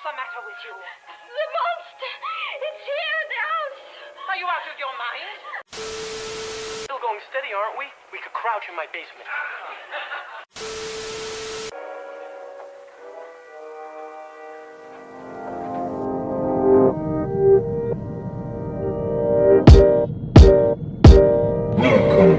the matter with you? The monster! It's here in the house! Are you out of your mind? Still going steady, aren't we? We could crouch in my basement.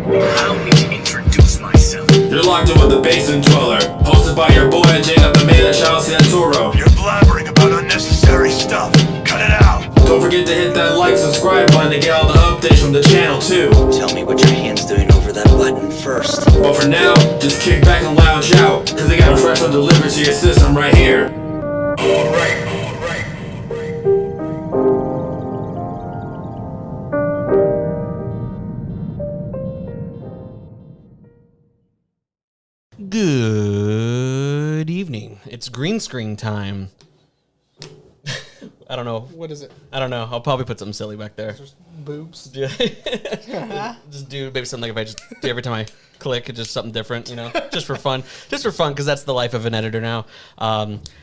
Allow me to introduce myself. You're locked in with the Basement Dweller, hosted by your boy Jacob the Manchild Santoro. You're blabbering about unnecessary stuff. Cut it out. Don't forget to hit that like, subscribe button to get all the updates from the channel too. Tell me what your hand's doing over that button first. But for now, just kick back and lounge out, cause they got a fresh one delivered to your system right here. Alright. Good evening. It's green screen time. I don't know. What is it? I don't know. I'll probably put something silly back there. Just boobs. Yeah. Just do maybe something like if I just do every time I click, it's just something different, you know, just for fun. Just for fun, because that's the life of an editor now.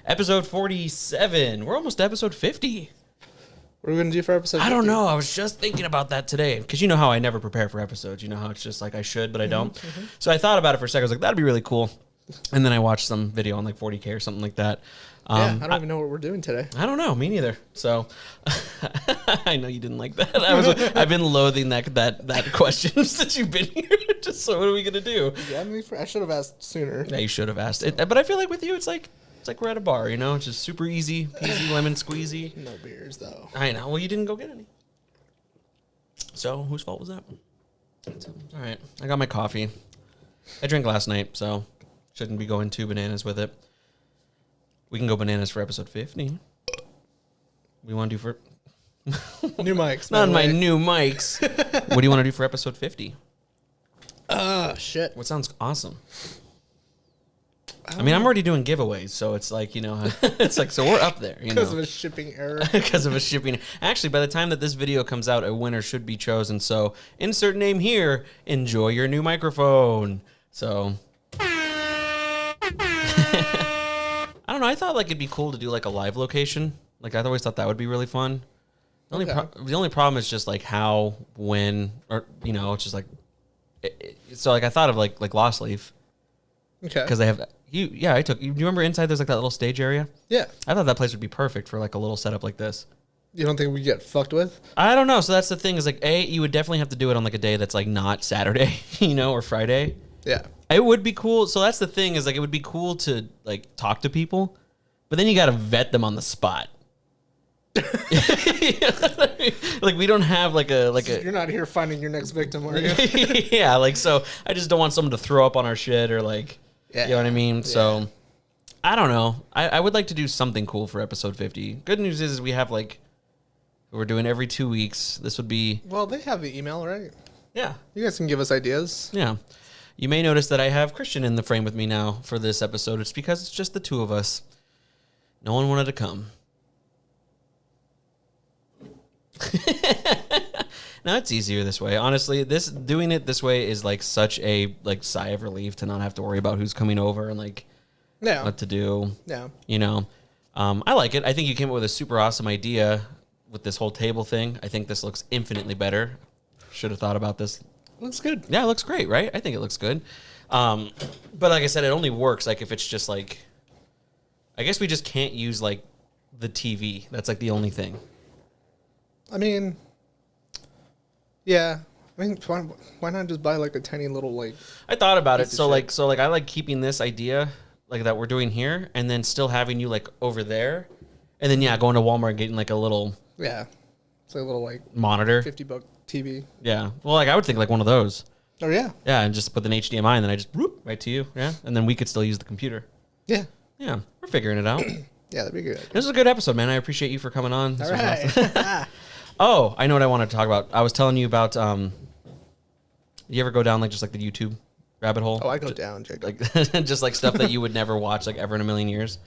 Episode 47. We're almost to episode 50. What are we going to do for episode 50? I don't know. I was just thinking about that today. Because you know how I never prepare for episodes. You know how it's just like I should, but I don't. So I thought about it for a second. I was like, that'd be really cool. And then I watched some video on like 40K or something like that. I don't even know what we're doing today. I don't know. Me neither. So I know you didn't like that. I've been loathing that question since you've been here. Just so what are we going to do? Yeah, I should have asked sooner. Yeah, you should have asked it. But I feel like with you, it's like we're at a bar, you know? It's just super easy, peasy, lemon squeezy. No beers, though. I know. Well, you didn't go get any. So, whose fault was that? All right. I got my coffee. I drank last night, so shouldn't be going 2 bananas with it. We can go bananas for episode 50. We want to do for... New mics. Not my new mics. What do you want to do for episode 50? Shit. What sounds awesome? I mean, I'm already doing giveaways, so it's like, you know, it's like, so we're up there, you know. Because of a shipping error. Because of a shipping. Actually, by the time that this video comes out, a winner should be chosen. So, insert name here. Enjoy your new microphone. So, I don't know. I thought like it'd be cool to do like a live location. Like I always thought that would be really fun. The only problem is just like how, when, or you know, it's just like. So like I thought of like Lost Leaf. Okay. Because they have you. Yeah, do you remember inside there's like that little stage area? Yeah. I thought that place would be perfect for like a little setup like this. You don't think we get fucked with? I don't know. So that's the thing is like, you would definitely have to do it on like a day that's like not Saturday, you know, or Friday. Yeah. It would be cool. So that's the thing is like, it would be cool to like talk to people, but then you got to vet them on the spot. Like we don't have like a You're not here finding your next victim, are you? yeah, like so I just don't want someone to throw up on our shit or like you know what I mean? Yeah. So I don't know. I would like to do something cool for episode 50. Good news is we have like we're doing every 2 weeks. This would be well, they have the email, right? Yeah. You guys can give us ideas. Yeah. You may notice that I have Cristian in the frame with me now for this episode. It's because it's just the two of us. No one wanted to come. No, it's easier this way. Honestly, doing it this way is like such a like sigh of relief to not have to worry about who's coming over and like what to do. Yeah. You know, I like it. I think you came up with a super awesome idea with this whole table thing. I think this looks infinitely better. Should have thought about this. Looks good. Yeah, it looks great, right? I think it looks good. But like I said, it only works like if it's just like, I guess we just can't use like the TV. That's like the only thing. I mean, yeah. I mean, why not just buy like a tiny little like? I thought about it. So like I like keeping this idea like that we're doing here, and then still having you like over there, and then going to Walmart and getting like a little it's like a little like monitor, $50 TV. Yeah. Well, like I would think like one of those. Oh yeah. Yeah, and just put an HDMI, and then I just whoop right to you. Yeah, and then we could still use the computer. Yeah. Yeah, we're figuring it out. Yeah, that'd be good. This is a good episode, man. I appreciate you for coming on. All right. Oh, I know what I wanted to talk about. I was telling you about. You ever go down like just like the YouTube rabbit hole? Oh, I go down, Jacob. Like just like stuff that you would never watch like ever in a million years.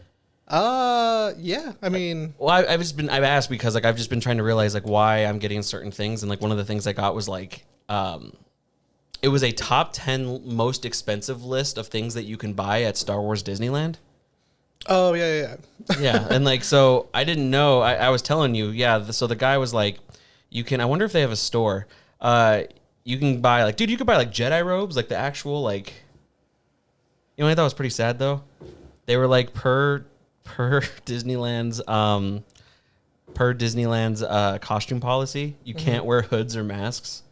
Yeah. I mean, well, I've asked because like I've just been trying to realize like why I'm getting certain things, and like one of the things I got was like, it was a top 10 most expensive list of things that you can buy at Star Wars Disneyland. Oh yeah. Yeah, and like, so I didn't know. I was telling you, yeah. So the guy was like, you can. I wonder if they have a store. You can buy like, dude, you could buy like Jedi robes, like the actual like. You know what I thought was pretty sad though? They were like per Disneyland's costume policy, you can't wear hoods or masks.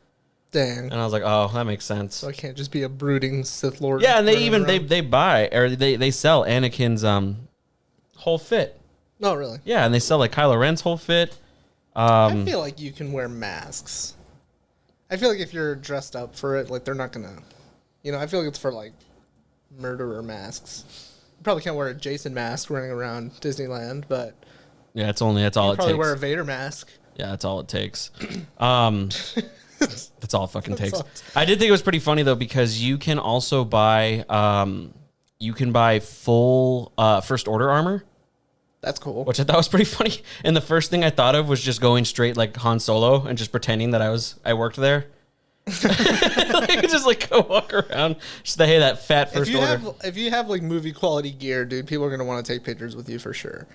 Dang. And I was like, oh, that makes sense. So I can't just be a brooding Sith Lord. Yeah, and they running even around? they buy or they sell Anakin's whole fit. Oh really? Yeah, and they sell like Kylo Ren's whole fit. I feel like you can wear masks. I feel like if you're dressed up for it, like they're not gonna, I feel like it's for like murderer masks. You probably can't wear a Jason mask running around Disneyland, but Yeah, that's all it probably takes. wear a Vader mask. Yeah, that's all it takes. That's all it fucking takes. all- I did think it was pretty funny though because you can also buy full first order armor, That's cool. which I thought was pretty funny. And the first thing I thought of was just going straight like Han Solo and just pretending that I worked there. Like, just like go walk around, just hey, that fat first order. If you have like movie quality gear, dude, people are gonna want to take pictures with you for sure.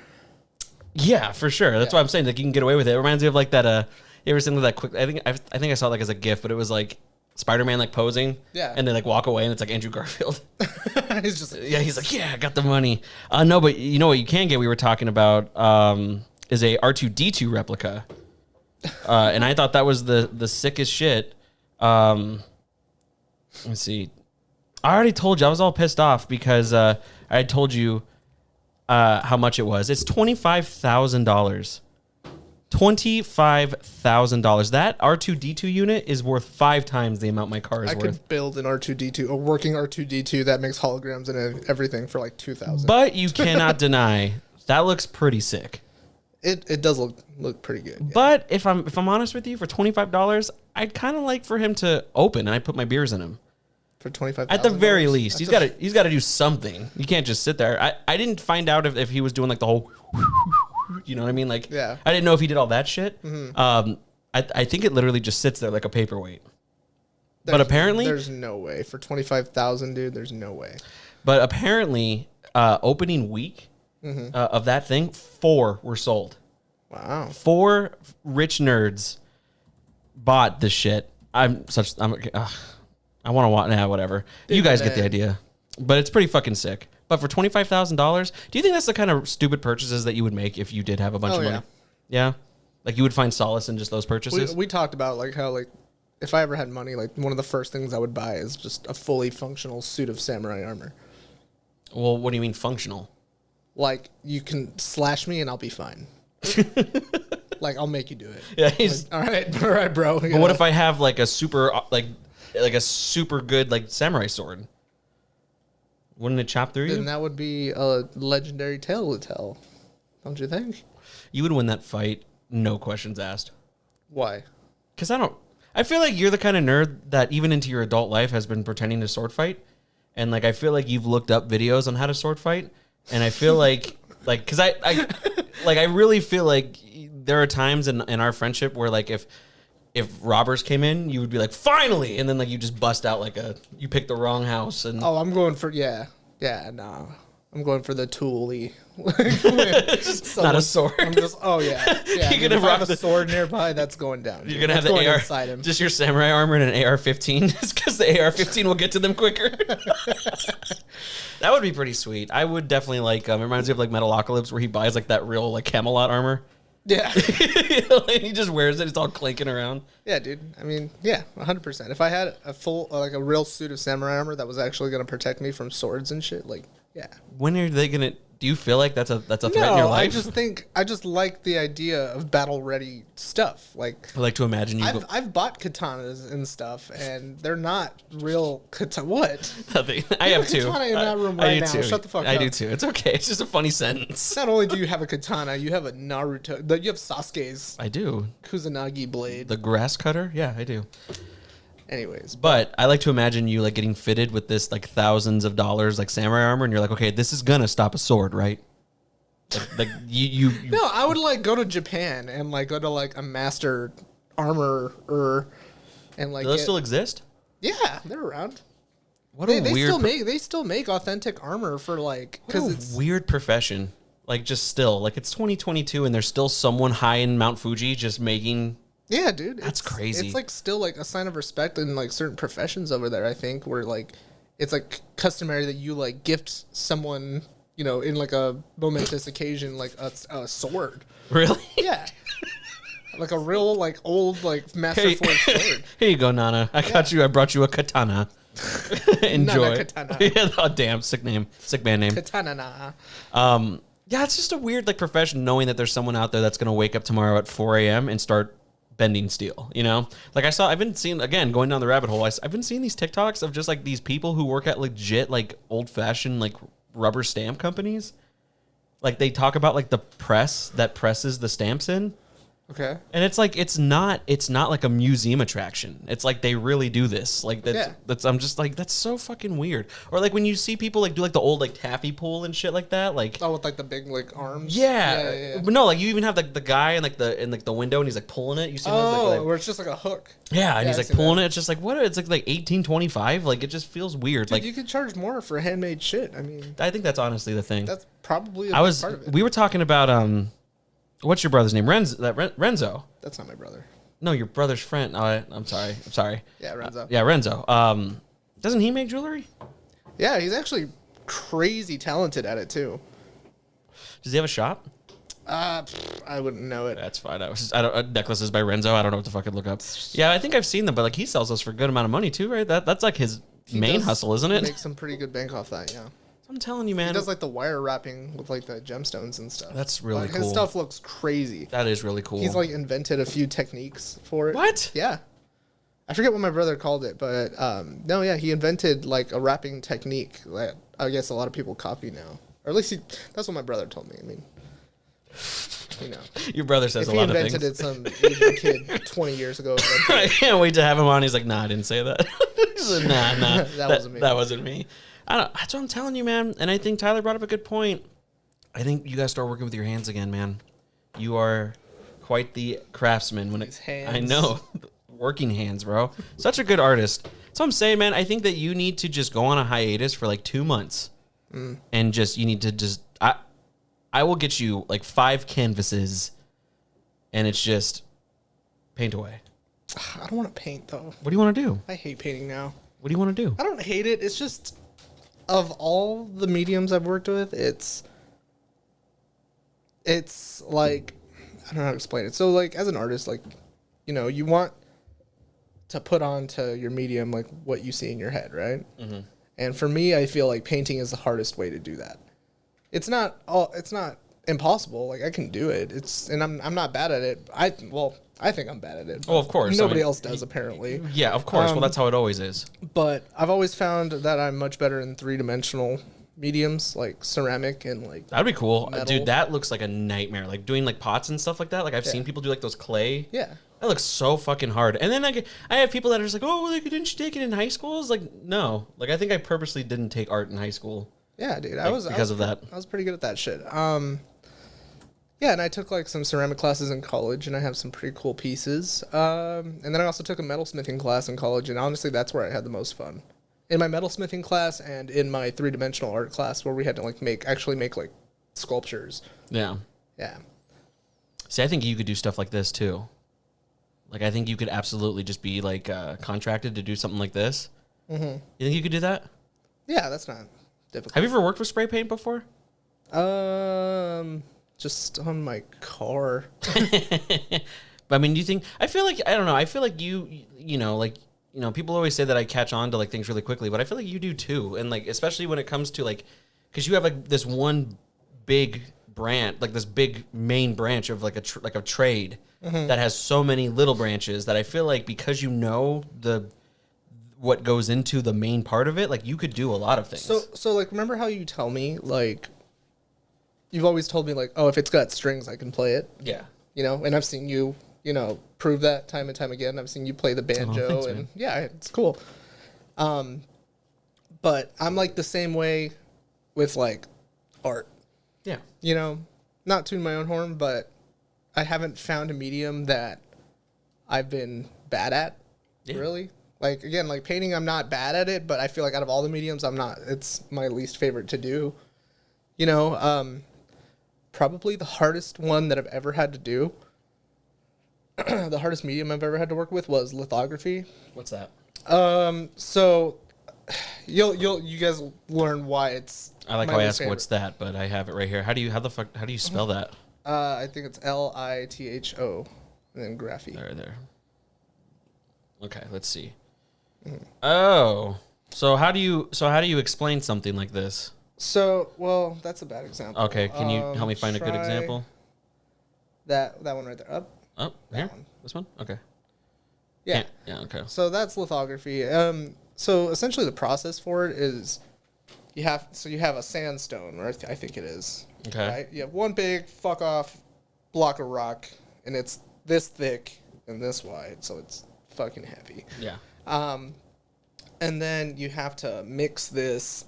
Yeah, for sure. That's why I'm saying like you can get away with it. It reminds me of like that. You ever seen that quick? I think I saw it like as a GIF, but it was like Spider-Man like posing. Yeah. And they like walk away, and it's like Andrew Garfield. He's just Yeah, he's like, yeah, I got the money. No, but you know what you can get? We were talking about is a R2D2 replica, and I thought that was the sickest shit. Let's see. I already told you I was all pissed off because I had told you how much it was. It's $25,000. $25,000. That R2D2 unit is worth 5 times the amount my car is I worth. could build an R2D2, a working R2D2 that makes holograms and everything for like 2,000. But you cannot deny that looks pretty sick. It does look pretty good. Yeah. But if I'm honest with you, for $25, I'd kind of like for him to open and I put my beers in him. For $25,000, At the very least, he's got to do something. You can't just sit there. I didn't find out if he was doing like the whole, you know what I mean? Like, Yeah. I didn't know if he did all that shit. I think it literally just sits there like a paperweight. But apparently, there's no way for 25,000, dude. There's no way. But apparently, opening week of that thing, 4 were sold. Wow. 4 rich nerds bought this shit. I want to watch. Nah, whatever. You guys get the idea. But it's pretty fucking sick. But for $25,000, do you think that's the kind of stupid purchases that you would make if you did have a bunch of money? Yeah. Like you would find solace in just those purchases? We talked about like how like if I ever had money, like one of the first things I would buy is just a fully functional suit of samurai armor. Well, what do you mean functional? Like you can slash me and I'll be fine. Like I'll make you do it. Yeah, he's Like, all right, bro. But what if I have like a super like a super good like samurai sword? Wouldn't it chop through Then you? that would be a legendary tale to tell, don't you think? You would win that fight, no questions asked. Why? Because I feel like you're the kind of nerd that even into your adult life has been pretending to sword fight. And like, I feel like you've looked up videos on how to sword fight. And I feel like cause I really feel like there are times in our friendship where like, if robbers came in, you would be like, finally. And then like, you just bust out you picked the wrong house. And Oh, I'm going for no. I'm going for the tooly. not a sword. I'm just yeah. You're Dude, gonna if I have rock a sword nearby, that's going down. You're gonna have the going AR, inside him. just your samurai armor and an AR-15, just because the AR-15 will get to them quicker. That would be pretty sweet. I would definitely like. It reminds me of like Metalocalypse, where he buys like that real like Camelot armor. Yeah. And he just wears it. It's all clinking around. Yeah, dude. I mean, yeah, 100%. If I had a full, like a real suit of samurai armor that was actually going to protect me from swords and shit, like, yeah. When are they gonna? Do you feel like that's a threat in your life? I just like the idea of battle ready stuff. Like, I like to imagine you. I've bought katanas and stuff, and they're not real katana. What? Nothing. I have two. Katana in that room I right do now. too. Shut the fuck I up. do too. It's okay. It's just a funny sentence. Not only do you have a katana, you have a Naruto. You have Sasuke's I do. Kusanagi blade. The grass cutter. Yeah, I do. Anyways, But I like to imagine you like getting fitted with this like thousands of dollars like samurai armor, and you're like, okay, this is gonna stop a sword, right? Like you no, I would like go to Japan and like go to like a master armorer and like do those get- still exist? yeah, they're around. What a they still make authentic armor for like what a weird profession. Like just still like it's 2022 and there's still someone high in Mount Fuji just making. Yeah, dude, That's crazy. It's like still like a sign of respect in like certain professions over there. I think where like it's like customary that you like gift someone, you know, in like a momentous occasion, like a sword. Really? Yeah. Like a real like old like master forged sword. Here you go, Nana. I got you. I brought you a katana. Enjoy. Nana katana. Yeah, oh, damn, sick band name. Katana. Nah. Yeah, it's just a weird like profession knowing that there's someone out there that's gonna wake up tomorrow at 4 a.m. and start bending steel. You know, like I've been seeing again going down the rabbit hole. I've been seeing these TikToks of just like these people who work at legit like old fashioned like rubber stamp companies. Like they talk about like the press that presses the stamps in. Okay. And it's like it's not like a museum attraction. It's like they really do this. Like that's I'm just like that's so fucking weird. Or like when you see people like do like the old like taffy pull and shit like that. Like with like the big like arms. Yeah. But no, like you even have like the guy in the window and he's like pulling it. You see like, where it's just like a hook. Yeah, and he's like pulling it. It's just like what? It's like 1825. Like it just feels weird. Dude, like you could charge more for handmade shit. I mean, I think that's honestly the thing. That's probably a big part of it. We were talking about what's your brother's name? Renzo. That's not my brother. No, your brother's friend. Oh, I'm sorry. Yeah, Renzo. Yeah, Renzo. Doesn't he make jewelry? Yeah, he's actually crazy talented at it too. Does he have a shop? I wouldn't know it. That's fine. Necklaces by Renzo. I don't know what to fucking look up. Yeah, I think I've seen them, but like he sells those for a good amount of money too, right? That's like his main hustle, isn't it? Make some pretty good bank off that. Yeah. I'm telling you, man. He does like the wire wrapping with like the gemstones and stuff. That's really cool. His stuff looks crazy. That is really cool. He's like invented a few techniques for it. What? Yeah. I forget what my brother called it, but no, yeah, he invented like a wrapping technique that I guess a lot of people copy now. Or at least that's what my brother told me. I mean, you know. Your brother says a if lot he of things. invented it, some Asian kid 20 years ago. I can't wait to have him on. He's like, nah, I didn't say that. He's like, nah. That wasn't me. That's what I'm telling you, man. And I think Tyler brought up a good point. I think you guys start working with your hands again, man. You are quite the craftsman when it's hands. I know. Working hands, bro. Such a good artist. So I'm saying, man, I think that you need to just go on a hiatus for like 2 months. And you need to just I will get you like 5 canvases and it's just paint away. I don't want to paint though. What do you want to do? I hate painting now. What do you want to do? I don't hate it. It's just of all the mediums I've worked with, it's like I don't know how to explain it. So like as an artist, like you know, you want to put onto your medium like what you see in your head, right? Mm-hmm. And for me, I feel like painting is the hardest way to do that. It's not impossible. Like I can do it. And I'm not bad at it. I think I'm bad at it. Oh, of course. Nobody else does apparently. Yeah, of course. Well, that's how it always is. But I've always found that I'm much better in 3-dimensional mediums like ceramic and like that'd be cool, metal. Dude. That looks like a nightmare. Like doing like pots and stuff like that. Like I've seen people do like those clay. Yeah. That looks so fucking hard. And then I have people that are just like, oh, like, didn't you take it in high school? It's like, no. Like I think I purposely didn't take art in high school. Yeah, dude. Like, because of that. I was pretty good at that shit. Yeah, and I took like some ceramic classes in college, and I have some pretty cool pieces. And then I also took a metalsmithing class in college, and honestly, that's where I had the most fun. In my metalsmithing class and in my 3-dimensional art class, where we had to like make like sculptures. Yeah. Yeah. See, I think you could do stuff like this too. Like I think you could absolutely just be like contracted to do something like this. Mm-hmm. You think you could do that? Yeah, that's not difficult. Have you ever worked with spray paint before? Just on my car. But I mean, do you think? I feel like I don't know. I feel like you know, people always say that I catch on to like things really quickly, but I feel like you do too. And like, especially when it comes to like, because you have like this one big branch, like this big main branch of like a trade that has so many little branches that I feel like because you know what goes into the main part of it, like you could do a lot of things. So like, remember how you tell me like. You've always told me, like, oh, if it's got strings, I can play it. Yeah. You know, and I've seen you, prove that time and time again. I've seen you play the banjo, thanks, and man. yeah, it's cool. But I'm, like, the same way with, like, art. Yeah. You know, not tooting my own horn, but I haven't found a medium that I've been bad at, really. Like, again, like painting, I'm not bad at it, but I feel like out of all the mediums, it's my least favorite to do. You know, probably the hardest one that I've ever had to do, the hardest medium I've ever had to work with was lithography. What's that? So you guys learn why it's. I like my how I least ask favorite. what's that, but I have it right here. How do you spell that? I think it's LITHO, and then graphy. There. Okay, let's see. Oh, so how do you explain something like this? So, well, that's a bad example. Okay, can you help me find a good try example? That one right there. Up. Oh, here? one. This one? Okay. Yeah. Yeah, okay. So that's lithography. So essentially the process for it is you have a sandstone, right? I think it is. Okay. Right? You have one big fuck off block of rock, and it's this thick and this wide, so it's fucking heavy. Yeah. And then you have to mix this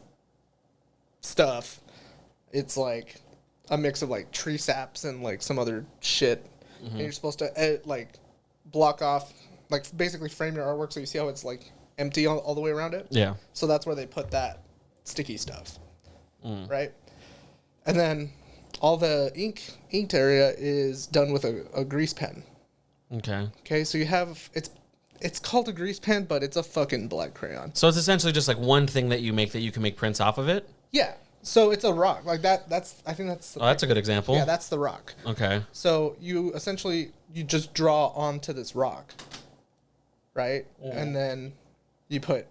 stuff. It's like a mix of like tree saps and like some other shit. And you're supposed to like block off, like basically frame your artwork so you see how it's like empty all the way around it. Yeah. So that's where they put that sticky stuff. Right? And then all the inked area is done with a grease pen. Okay. Okay, so you have it's called a grease pen, but it's a fucking black crayon. So it's essentially just like one thing that you make that you can make prints off of it? Yeah. So it's a rock. Like I think that's Oh, that's a good example. Yeah, that's the rock. Okay. So you essentially you just draw onto this rock. Right? And then you put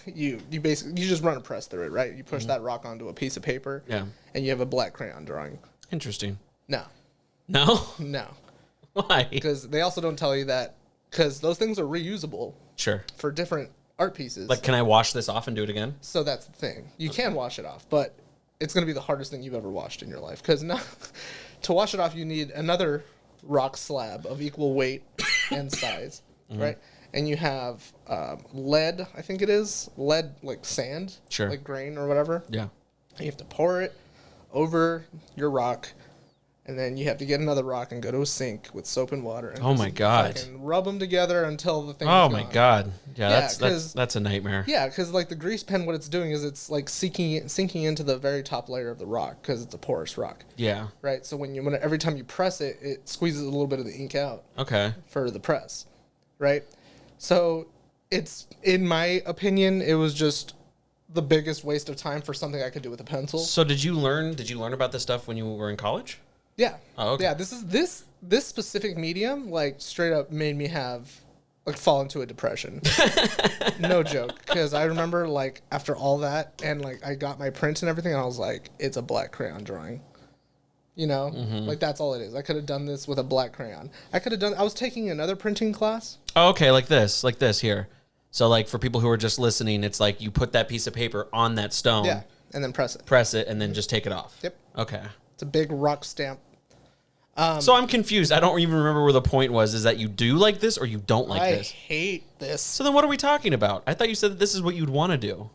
you basically you just run a press through it, right? You push that rock onto a piece of paper. Yeah. And you have a black crayon drawing. Interesting. No. No? No. Why? Because they also don't tell you that because those things are reusable Sure. for different art pieces. Like, can I wash this off and do it again? So that's the thing. You can wash it off, but it's going to be the hardest thing you've ever washed in your life. Because to wash it off, you need another rock slab of equal weight and size, right? And you have lead, I think it is. Lead, like sand. Sure. Like grain or whatever. Yeah. And you have to pour it over your rock. And then you have to get another rock and go to a sink with soap and water. And Oh my God. fucking rub them together until the thing Oh is my gone. God. Yeah, Yeah, that's a nightmare. Yeah, because like the grease pen, what it's doing is it's like sinking into the very top layer of the rock because it's a porous rock, Yeah. right? So when every time you press it, it squeezes a little bit of the ink out Okay. for the press, right? So it's, in my opinion, it was just the biggest waste of time for something I could do with a pencil. So did you learn about this stuff when you were in college? Yeah. Oh, okay. Yeah, this specific medium like straight up made me fall into a depression. No joke, because I remember like after all that and like I got my print and everything and I was like, it's a black crayon drawing. You know? Like that's all it is. I could have done this with a black crayon. I was taking another printing class. Oh, okay, like this here. So like for people who are just listening, it's like you put that piece of paper on that stone. Yeah. And then press it. Press it and then just take it off. Yep. Okay. It's a big rock stamp. So I'm confused. I don't even remember where the point was. Is that you do like this or you don't like I this? hate this. So then what are we talking about? I thought you said that this is what you'd want to do.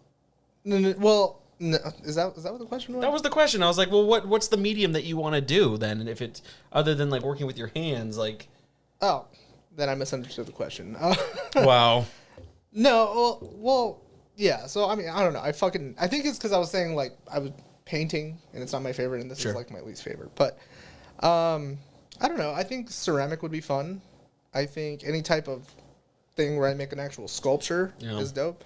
Well, no, is that what the question was? That was the question. I was like, well, what's the medium that you want to do then? And if it's other than like working with your hands, like... Oh, then I misunderstood the question. Wow. No, well, yeah. So I mean, I don't know. I think it's because I was saying like I was painting and it's not my favorite, and this is like my least favorite. But I don't know. I think ceramic would be fun. I think any type of thing where I make an actual sculpture is dope.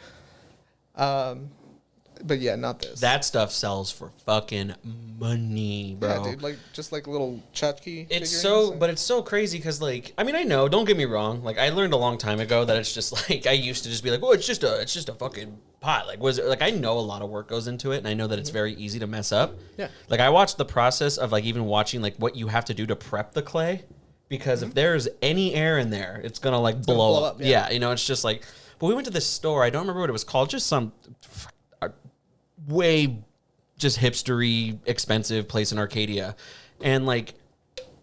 But yeah, not this. That stuff sells for fucking money, bro. Yeah, dude. Like just like little tchotchke. It's figurines. but it's so crazy because, like, I mean, I know. Don't get me wrong. Like, I learned a long time ago that it's just like I used to just be like, oh, it's just a fucking pot. Like, I know a lot of work goes into it, and I know that it's very easy to mess up. Yeah. Like, I watched the process of like even watching like what you have to do to prep the clay, because if there's any air in there, it's gonna like blow up. Yeah, you know, it's just like. But we went to this store. I don't remember what it was called. Just some way just hipstery expensive place in Arcadia, and like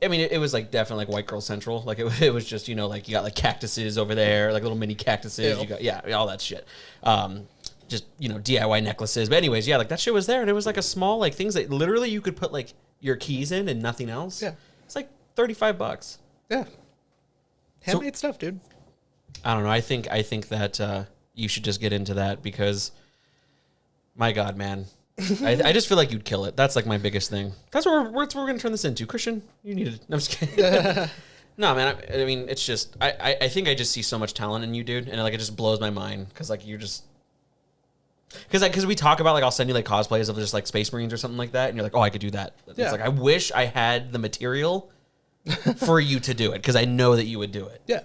I mean it was like definitely like white girl central. Like it was just, you know, like you got like cactuses over there, like little mini cactuses. You got all that shit. Just, you know, DIY necklaces. But anyways, yeah, like that shit was there, and it was like a small like things that literally you could put like your keys in and nothing else. Yeah, it's like $35. Yeah, handmade stuff, dude. I don't know. I think that you should just get into that because, my God, man, I just feel like you'd kill it. That's like my biggest thing. That's what we're going to turn this into. Christian, you need it. No, I'm just kidding. No, man. I mean, it's just I think I just see so much talent in you, dude, and like it just blows my mind because like you're just because we talk about like I'll send you like cosplays of just like Space Marines or something like that, and you're like, oh, I could do that. Yeah. It's like I wish I had the material for you to do it because I know that you would do it. Yeah,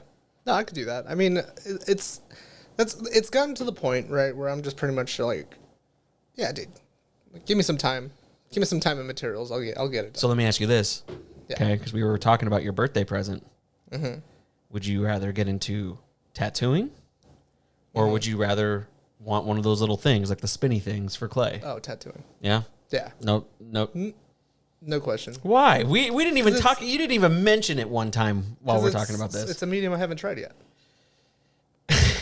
no, I could do that. I mean, it's gotten to the point right where I'm just pretty much like, yeah, dude, like, give me some time and materials. I'll get it done. So let me ask you this. Yeah. Okay, because we were talking about your birthday present. Mm-hmm. Would you rather get into tattooing, or would you rather want one of those little things, like the spinny things for clay? Oh, tattooing. Yeah? Yeah. No. No question. Why? We didn't even talk. You didn't even mention it one time while we're talking about this. It's a medium I haven't tried yet.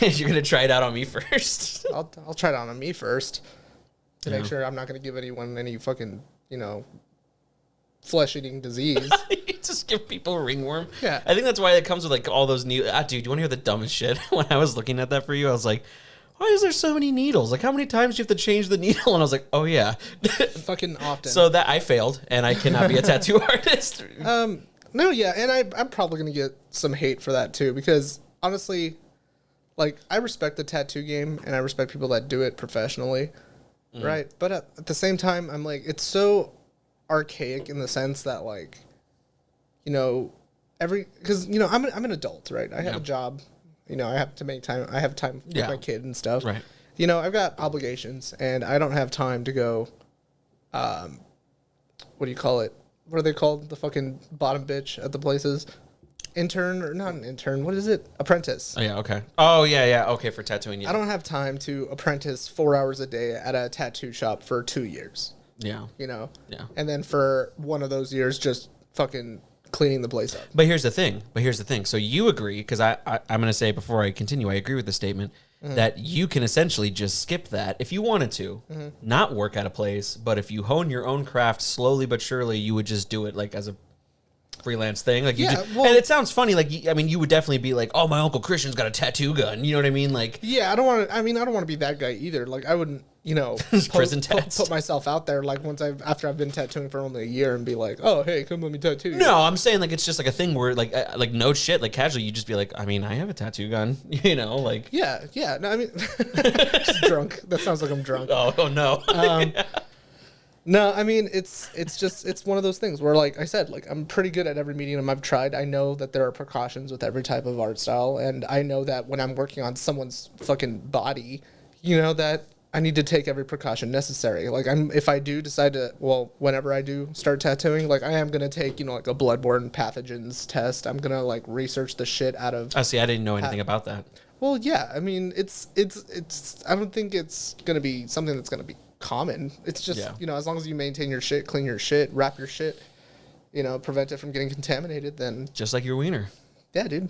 You're going to try it out on me first? I'll try it out on me first to make sure I'm not going to give anyone any fucking, flesh-eating disease. You just give people ringworm. Yeah. I think that's why it comes with like all those needles. Dude, you want to hear the dumbest shit? When I was looking at that for you, I was like, why is there so many needles? Like, how many times do you have to change the needle? And I was like, oh yeah. Fucking often. So that I failed, and I cannot be a tattoo artist. No, yeah, and I'm probably going to get some hate for that too, because honestly, like, I respect the tattoo game, and I respect people that do it professionally, right? But at the same time, I'm like, it's so archaic in the sense that, like, because I'm an adult, right? I have a job, I have to make time. I have time with my kid and stuff, Right. I've got obligations, and I don't have time to go. What do you call it? What are they called? The fucking bottom bitch at the places. Intern or not an intern? What is it? Apprentice. Oh, yeah, okay. Oh, yeah, okay, for tattooing, yeah. I don't have time to apprentice 4 hours a day at a tattoo shop for 2 years. Yeah. Yeah. Yeah. And then for one of those years, just fucking cleaning the place up. But here's the thing. So you agree, because I'm going to say before I continue, I agree with the statement that you can essentially just skip that if you wanted to, not work at a place, but if you hone your own craft slowly but surely, you would just do it like as a freelance thing. Like, Yeah, and it sounds funny. Like, I mean, you would definitely be like, oh, my Uncle Christian's got a tattoo gun. You know what I mean? Like, yeah, I don't want to be that guy either. Like, I wouldn't, prison tats. put myself out there like after I've been tattooing for only a year and be like, oh, hey, come let me tattoo you. No, I'm saying like it's just like a thing where like no shit, like casually you just be like, I mean, I have a tattoo gun, like. Yeah. No, I mean, just drunk. That sounds like I'm drunk. Oh no. No, I mean, it's one of those things where, like I said, like I'm pretty good at every medium I've tried. I know that there are precautions with every type of art style, and I know that when I'm working on someone's fucking body, that I need to take every precaution necessary. Like if I do decide to, whenever I do start tattooing, like I am gonna take, like a bloodborne pathogens test. I'm gonna like research the shit out of. Oh, see, I didn't know anything about that. Well, yeah, I mean, it's. I don't think it's gonna be something that's gonna be common. It's just, as long as you maintain your shit, clean your shit, wrap your shit, prevent it from getting contaminated, then. Just like your wiener. Yeah, dude.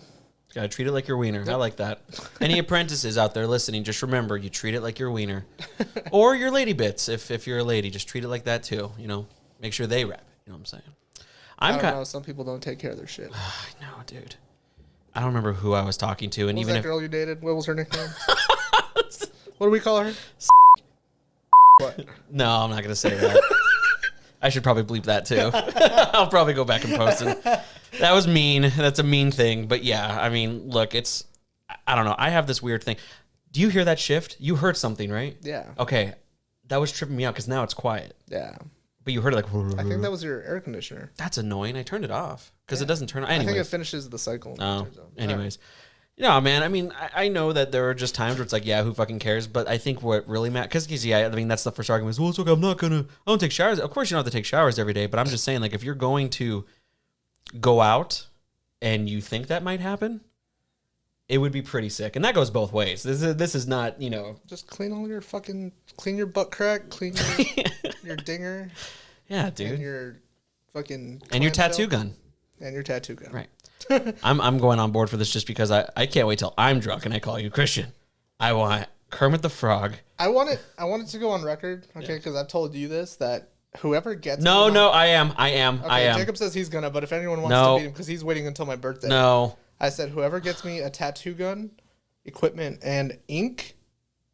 Gotta treat it like your wiener. Yep. I like that. Any apprentices out there listening, just remember, you treat it like your wiener. Or your lady bits, if you're a lady, just treat it like that too, Make sure they wrap it, you know what I'm saying? I don't know, some people don't take care of their shit. I know, dude. I don't remember who I was talking to, and what was even that girl you dated? What was her nickname? What do we call her? What? No, I'm not gonna say that. I should probably bleep that too. I'll probably go back and post it. That was mean. That's a mean thing. But yeah, I mean, look, I don't know. I have this weird thing. Do you hear that shift? You heard something, right? Yeah. Okay. That was tripping me out because now it's quiet. Yeah. But you heard it like. I think that was your air conditioner. That's annoying. I turned it off because it doesn't turn on. Anyways. I think it finishes the cycle. Oh, anyways. No, man. I mean, I know that there are just times where it's like, yeah, who fucking cares? But I think what really matters, because yeah, I mean, that's the first argument is, well, it's okay, I don't take showers. Of course, you don't have to take showers every day, but I'm just saying, like, if you're going to go out and you think that might happen, it would be pretty sick. And that goes both ways. This is not, Just clean your butt crack, clean your dinger. Yeah, dude. And your fucking. And your tattoo gun. And your tattoo gun. Right. I'm going on board for this just because I can't wait till I'm drunk and I call you Christian. I want Kermit the Frog. I want it to go on record, okay? Because I've told you this, that whoever gets No, I am. Okay, Jacob says he's gonna, but if anyone wants to beat him, because he's waiting until my birthday. No. I said whoever gets me a tattoo gun equipment, and ink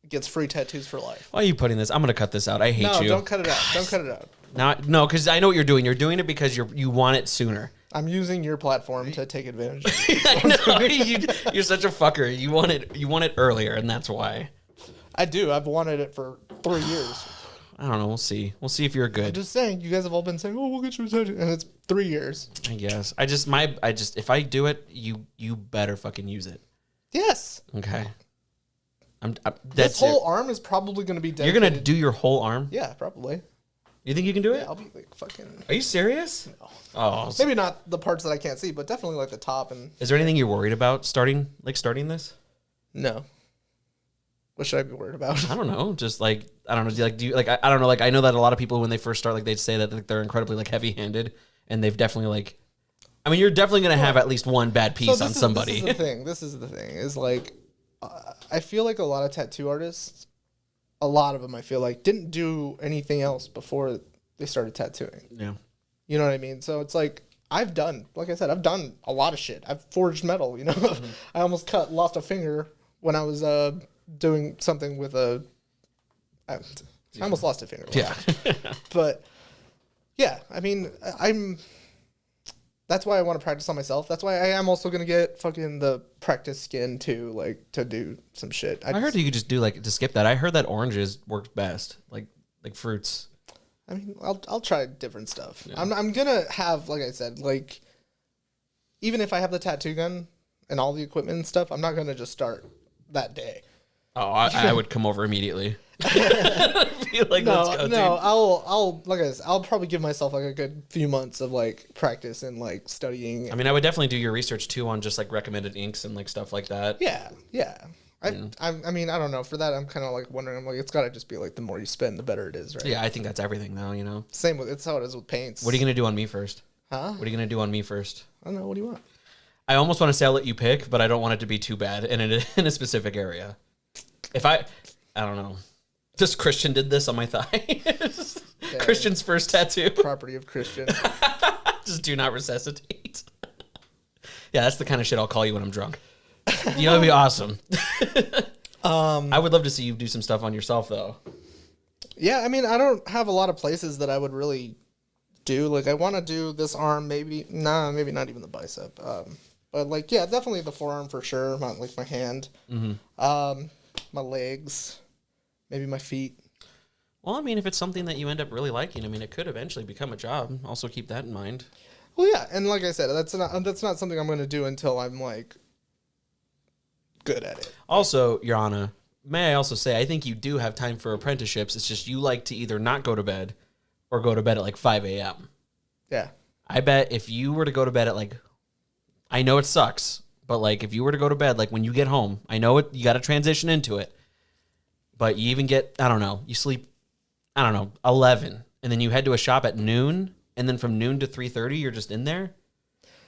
gets free tattoos for life. Why are you putting this? I'm gonna cut this out. I hate No, you. don't cut it out. Don't cut it out. No, because I know what you're doing. You're doing it because you want it sooner. I'm using your platform to take advantage of I know you're such a fucker. You want it earlier, and that's why. I do. I've wanted it for 3 years. I don't know. We'll see. We'll see if you're good. I'm just saying. You guys have all been saying, "Oh, we'll get you a tattoo," and it's 3 years. I guess. If I do it, you better fucking use it. Yes. Okay. That's This whole arm is probably going to be You're dedicated. gonna do your whole arm? Yeah, probably. You think you can do it? Yeah, I'll be like fucking. Are you serious? No. Oh, Maybe not the parts that I can't see, but definitely like the top and. is there anything you're worried about starting this? No. What should I be worried about? I don't know. Just like I don't know. I don't know. Like I know that a lot of people when they first start, like they'd say that like, they're incredibly like heavy-handed, and they've definitely like. I mean, you're definitely gonna have at least one bad piece on somebody. This is the thing. Is like, I feel like a lot of tattoo artists, a lot of them, I feel like, didn't do anything else before they started tattooing. Yeah. You know what I mean? So it's like I've done a lot of shit. I've forged metal. You know, Mm-hmm. I almost lost a finger when I was doing something with a. I almost lost a finger. Yeah. But yeah, I mean, that's why I want to practice on myself. That's why I am also going to get fucking the practice skin too, like to do some shit. I heard you could just do like to skip that. I heard that oranges worked best, like fruits. I mean, I'll try different stuff. Yeah. I'm gonna have, like I said, like even if I have the tattoo gun and all the equipment and stuff, I'm not gonna just start that day. Oh, I would come over immediately. I feel like let's go, dude. I'll like I said, I'll probably give myself like a good few months of like practice and like studying. I mean, I would definitely do your research too on just like recommended inks and like stuff like that. Yeah. I mean, I don't know. For that, I'm kind of like wondering. I'm like, it's got to just be like the more you spend, the better it is, right? Yeah, I think that's everything though. You know. Same with it's how it is with paints. What are you gonna do on me first? Huh? What are you gonna do on me first? I don't know. What do you want? I almost want to say I'll let you pick, but I don't want it to be too bad in a specific area. If I don't know. Just Christian did this on my thigh. Christian's first tattoo. Property of Christian. Just do not resuscitate. Yeah, that's the kind of shit I'll call you when I'm drunk. You know, it'd be awesome. I would love to see you do some stuff on yourself, though. Yeah, I mean, I don't have a lot of places that I would really do. Like, I want to do this arm, maybe not even the bicep. But like, yeah, definitely the forearm for sure. My hand, my legs, maybe my feet. Well, I mean, if it's something that you end up really liking, I mean, it could eventually become a job. Also, keep that in mind. Well, yeah, and like I said, that's not something I'm going to do until I'm like good at it. Also, Your Honor, may I also say, I think you do have time for apprenticeships. It's just you like to either not go to bed or go to bed at like 5 a.m. Yeah. I bet if you were to go to bed at like, I know it sucks, but like if you were to go to bed, like when you get home, I know it, you got to transition into it, but you even get, I don't know, you sleep, 11, and then you head to a shop at noon, and then from noon to 3:30, you're just in there.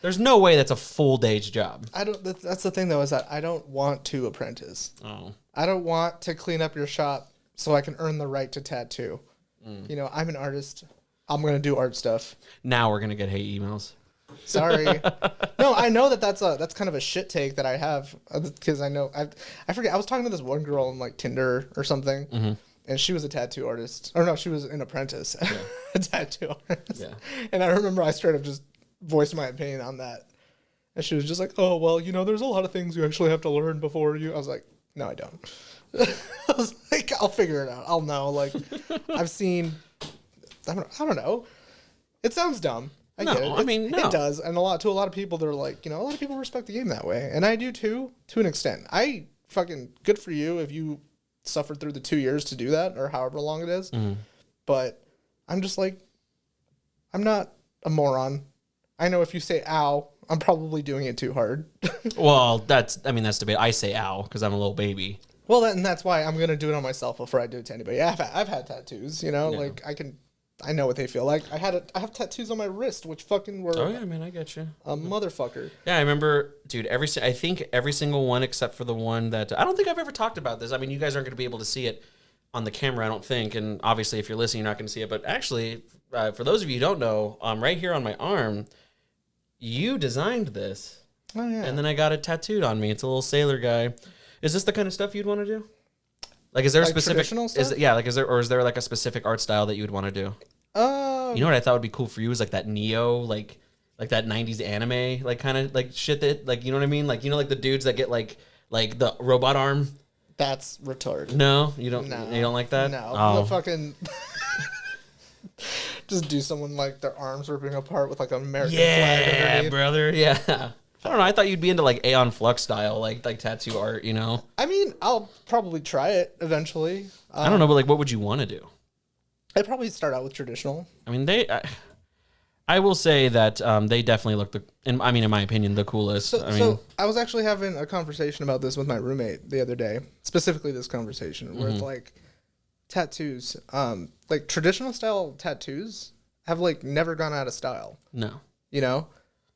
There's no way that's a full day's job. That's the thing though, is that I don't want to apprentice. Oh. I don't want to clean up your shop so I can earn the right to tattoo. You know, I'm an artist. I'm going to do art stuff. Now we're going to get hate emails. Sorry. No, I know that's kind of a shit take that I have, because I know I forget. I was talking to this one girl on like Tinder or something, and she was a tattoo artist. Or no, she was an apprentice, a tattoo artist. Yeah. And I remember I straight up just voiced my opinion on that, and she was just like, "Oh well, you know, there's a lot of things you actually have to learn before you." I was like, "No, I don't." I was like, "I'll figure it out. I'll know." Like, I've seen. I don't know. It sounds dumb. I get it. I mean, no. It does, and to a lot of people, they're like, you know, a lot of people respect the game that way, and I do too, to an extent. I fucking good for you if you suffered through the 2 years to do that, or however long it is. But I'm just like, I'm not a moron. I know if you say "ow," I'm probably doing it too hard. Well, that's debate. I say "ow" because I'm a little baby. Well, that's why I'm gonna do it on myself before I do it to anybody. Yeah, I've had tattoos, you know, like I know what they feel like. I have tattoos on my wrist, which fucking were. Oh yeah, man, I get you. A motherfucker. Yeah, I remember, dude. I think every single one except for the one that I don't think I've ever talked about this. I mean, you guys aren't going to be able to see it on the camera, I don't think, and obviously, if you're listening, you're not going to see it. But actually, for those of you who don't know, right here on my arm, you designed this. Oh yeah. And then I got it tattooed on me. It's a little sailor guy. Is this the kind of stuff you'd want to do? Like, is there a Like specific traditional stuff? is there like a specific art style that you would want to do? You know what I thought would be cool for you is like that neo, like that 90s anime, like kind of like shit that, like, you know what I mean? Like, you know, like the dudes that get like the robot arm. That's retarded. No, you don't. No. You don't like that? No. Oh. The fucking. Just do someone like their arms ripping apart with like an American flag Yeah, underneath. brother. Yeah. I don't know. I thought you'd be into like Aeon Flux style, like tattoo art. You know. I mean, I'll probably try it eventually. I don't know, but like, what would you want to do? I'd probably start out with traditional. I mean, I will say that they definitely look in my opinion, the coolest. So I was actually having a conversation about this with my roommate the other day, specifically this conversation where it's like tattoos, like traditional style tattoos have like never gone out of style, no. you know,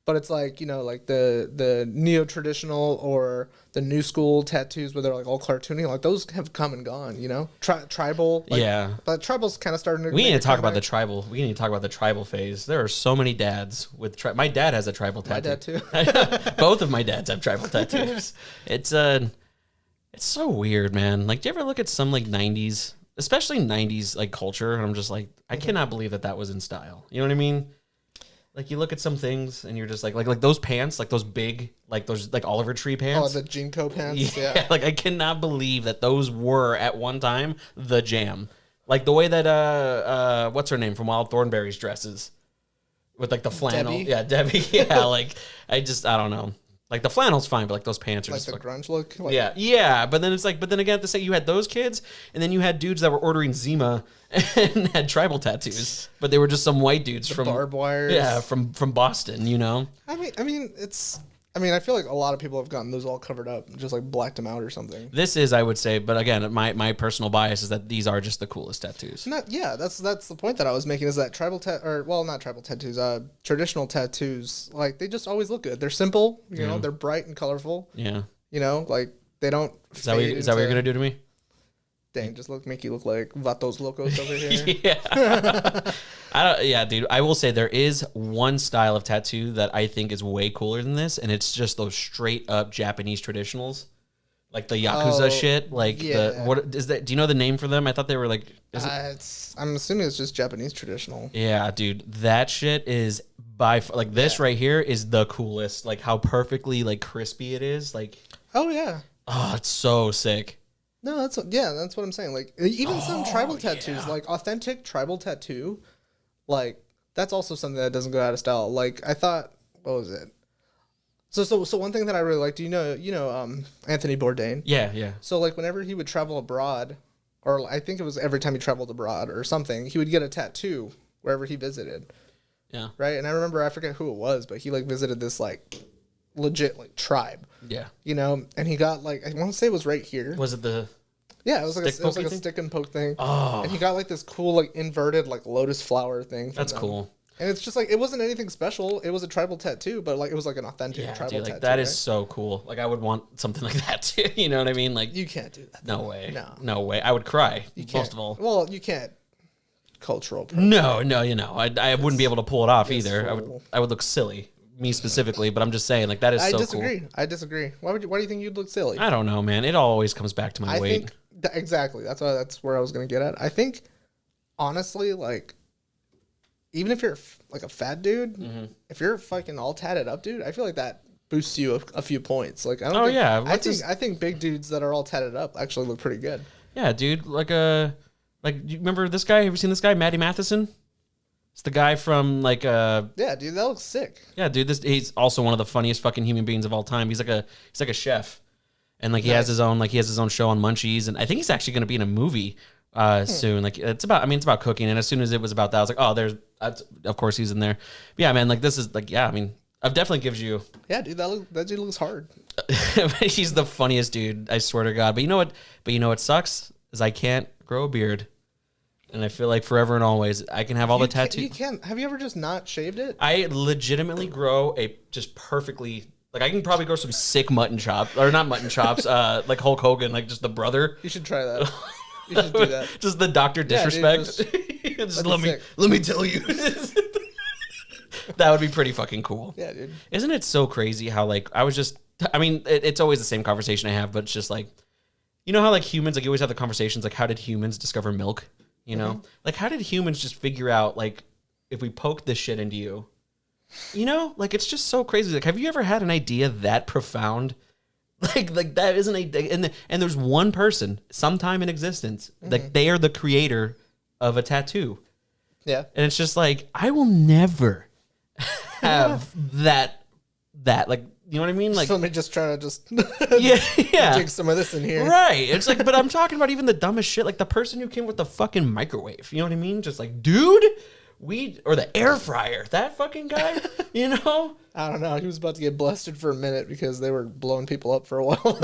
but it's like, you know, like the neo-traditional or the new school tattoos where they're like all cartoony, like those have come and gone, you know, tribal. Like, Yeah. But tribal's kind of starting to. We need make to a talk about the comeback. tribal. We need to talk about the tribal phase. There are so many dads with my dad has a tribal My tattoo. dad too. Both of my dads have tribal tattoos. It's so weird, man. Like, do you ever look at some like 90s, especially 90s like culture, and I'm just like, I cannot believe that was in style. You know what I mean? Like, you look at some things and you're just like those pants, like those big, like those like Oliver Tree Oh, pants. the Jinko pants. Yeah, Yeah. like I cannot believe that those were at one time the jam. Like the way that what's her name from Wild Thornberry's dresses with like the flannel. Debbie? Yeah, Debbie. Yeah, like I don't know. Like the flannel's fine, but like those pants are Like just the like, grunge look. Like, yeah. But then it's like, but then again, to say you had those kids, and then you had dudes that were ordering Zima and had tribal tattoos, but they were just some white dudes from barbed wires. Yeah, from Boston, you know. I mean, I feel like a lot of people have gotten those all covered up, just like blacked them out or something. This is, I would say, but again, my personal bias is that these are just the coolest tattoos. That's the point that I was making is that not tribal tattoos, traditional tattoos, like they just always look good. They're simple, you know, they're bright and colorful. Yeah. You know, like they don't. Is that what you're gonna do to me? Dang, just make you look like Vatos Locos over here. Yeah. Yeah, dude. I will say there is one style of tattoo that I think is way cooler than this, and it's just those straight up Japanese traditionals, like the Yakuza shit. Like yeah. what is that? Do you know the name for them? I thought they were like. I'm assuming it's just Japanese traditional. Yeah, dude. That shit is like this right here is the coolest. Like how perfectly like crispy it is. Like. Oh yeah. Oh, it's so sick. No, that's what I'm saying. Like even some tribal tattoos, like authentic tribal tattoo, like that's also something that doesn't go out of style. Like I thought, what was it? So one thing that I really liked, you know, Anthony Bourdain. Yeah. So like whenever he would travel abroad, or I think it was every time he traveled abroad or something, he would get a tattoo wherever he visited. Yeah. Right, and I forget who it was, but he like visited this like legit like tribe. Yeah. You know, and he got like I want to say it was right here. Was it the? Yeah, it was like stick pokey a thing? stick and poke thing. Oh. And he got like this cool like inverted like lotus flower thing. That's cool. And it's just like it wasn't anything special. It was a tribal tattoo, but like it was like an authentic Yeah, tribal dude, like tattoo. that is right? so cool. Like I would want something like that too. You know what I mean? Like You can't do that. no way. No. No way. I would cry. You can't. Most of all. Well, you can't. Cultural. No. You know, I wouldn't be able to pull it off It's either. full. I would look silly. Me specifically, but I'm just saying, like that is I so disagree. cool. I disagree. Why do you think you'd look silly? I don't know, man. It always comes back to my I weight. think exactly. That's where I was gonna get at. I think honestly, like even if you're like a fat dude, Mm-hmm. if you're fucking all tatted up, dude, I feel like that boosts you a few points. Like I don't. Oh, think, yeah. I think big dudes that are all tatted up actually look pretty good. Yeah, dude. Like you remember this guy? Have you seen this guy, Matty Matheson? It's the guy from like Yeah, dude, that looks sick. Yeah, dude. He's also one of the funniest fucking human beings of all time. He's like a chef, and like he has his own show on Munchies, and I think he's actually going to be in a movie soon. Like it's about cooking, and as soon as it was about that, I was like, oh, of course he's in there. But yeah, man. Like this is like it definitely gives you. Yeah, dude, that dude looks hard. He's the funniest dude. I swear to God. But you know what? What sucks is I can't grow a beard. And I feel like forever and always, I can have all the tattoos. You can't. Have you ever just not shaved it? I legitimately grow a just perfectly, like I can probably grow some sick mutton chops, or not mutton chops, like Hulk Hogan, like just the brother. You should try that. You should do that. Just the Dr. Yeah, dude, Disrespect. Just sick. let me tell you. That would be pretty fucking cool. Yeah, dude. Isn't it so crazy how like I was just I mean, it's always the same conversation I have, but it's just like, you know how like humans, like you always have the conversations like, how did humans discover milk? You know, like how did humans just figure out like if we poke this shit into you, you know, like it's just so crazy. Like, have you ever had an idea that profound? Like that isn't a, and there's one person sometime in existence, like they are the creator of a tattoo. Yeah. And it's just like, I will never have that, like, you know what I mean? Like, Somebody just trying to just yeah. take some of this in here. Right. It's like, but I'm talking about even the dumbest shit, like the person who came with the fucking microwave. You know what I mean? Just like, dude, or the air fryer, that fucking guy, you know? I don't know. He was about to get blasted for a minute because they were blowing people up for a while.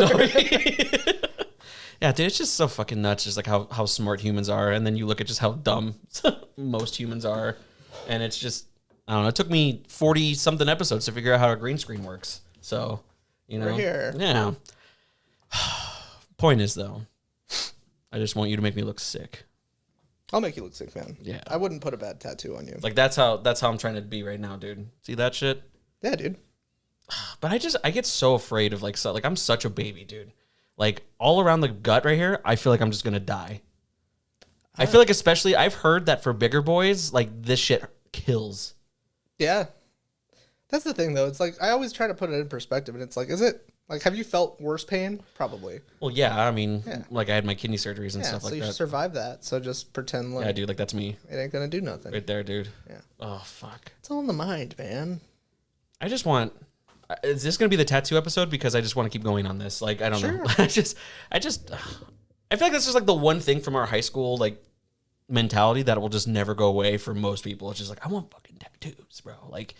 Yeah, dude, it's just so fucking nuts, just like how smart humans are. And then you look at just how dumb most humans are. And it's just, I don't know, it took me 40-something episodes to figure out how a green screen works. So, you know. We're here. Yeah. Point is, though, I just want you to make me look sick. I'll make you look sick, man. Yeah. I wouldn't put a bad tattoo on you. Like, that's how I'm trying to be right now, dude. See that shit? Yeah, dude. But I get so afraid of, like, I'm such a baby, dude. Like, all around the gut right here, I feel like I'm just going to die. I feel like especially, I've heard that for bigger boys, like, this shit kills. Yeah. That's the thing, though. It's like, I always try to put it in perspective, and it's like, is it, like, have you felt worse pain? Probably. Well, yeah, I mean, like, I had my kidney surgeries and Yeah, stuff so like you that. survived that, so just pretend like Yeah, dude, like, that's me. it ain't gonna do nothing. Right there, dude. Yeah. Oh, fuck. It's all in the mind, man. I just want... Is this going to be the tattoo episode? Because I just want to keep going on this. Like, I don't know. I feel like that's just, like, the one thing from our high school, like, mentality that will just never go away for most people. It's just like, I want fucking tattoos, bro. Like...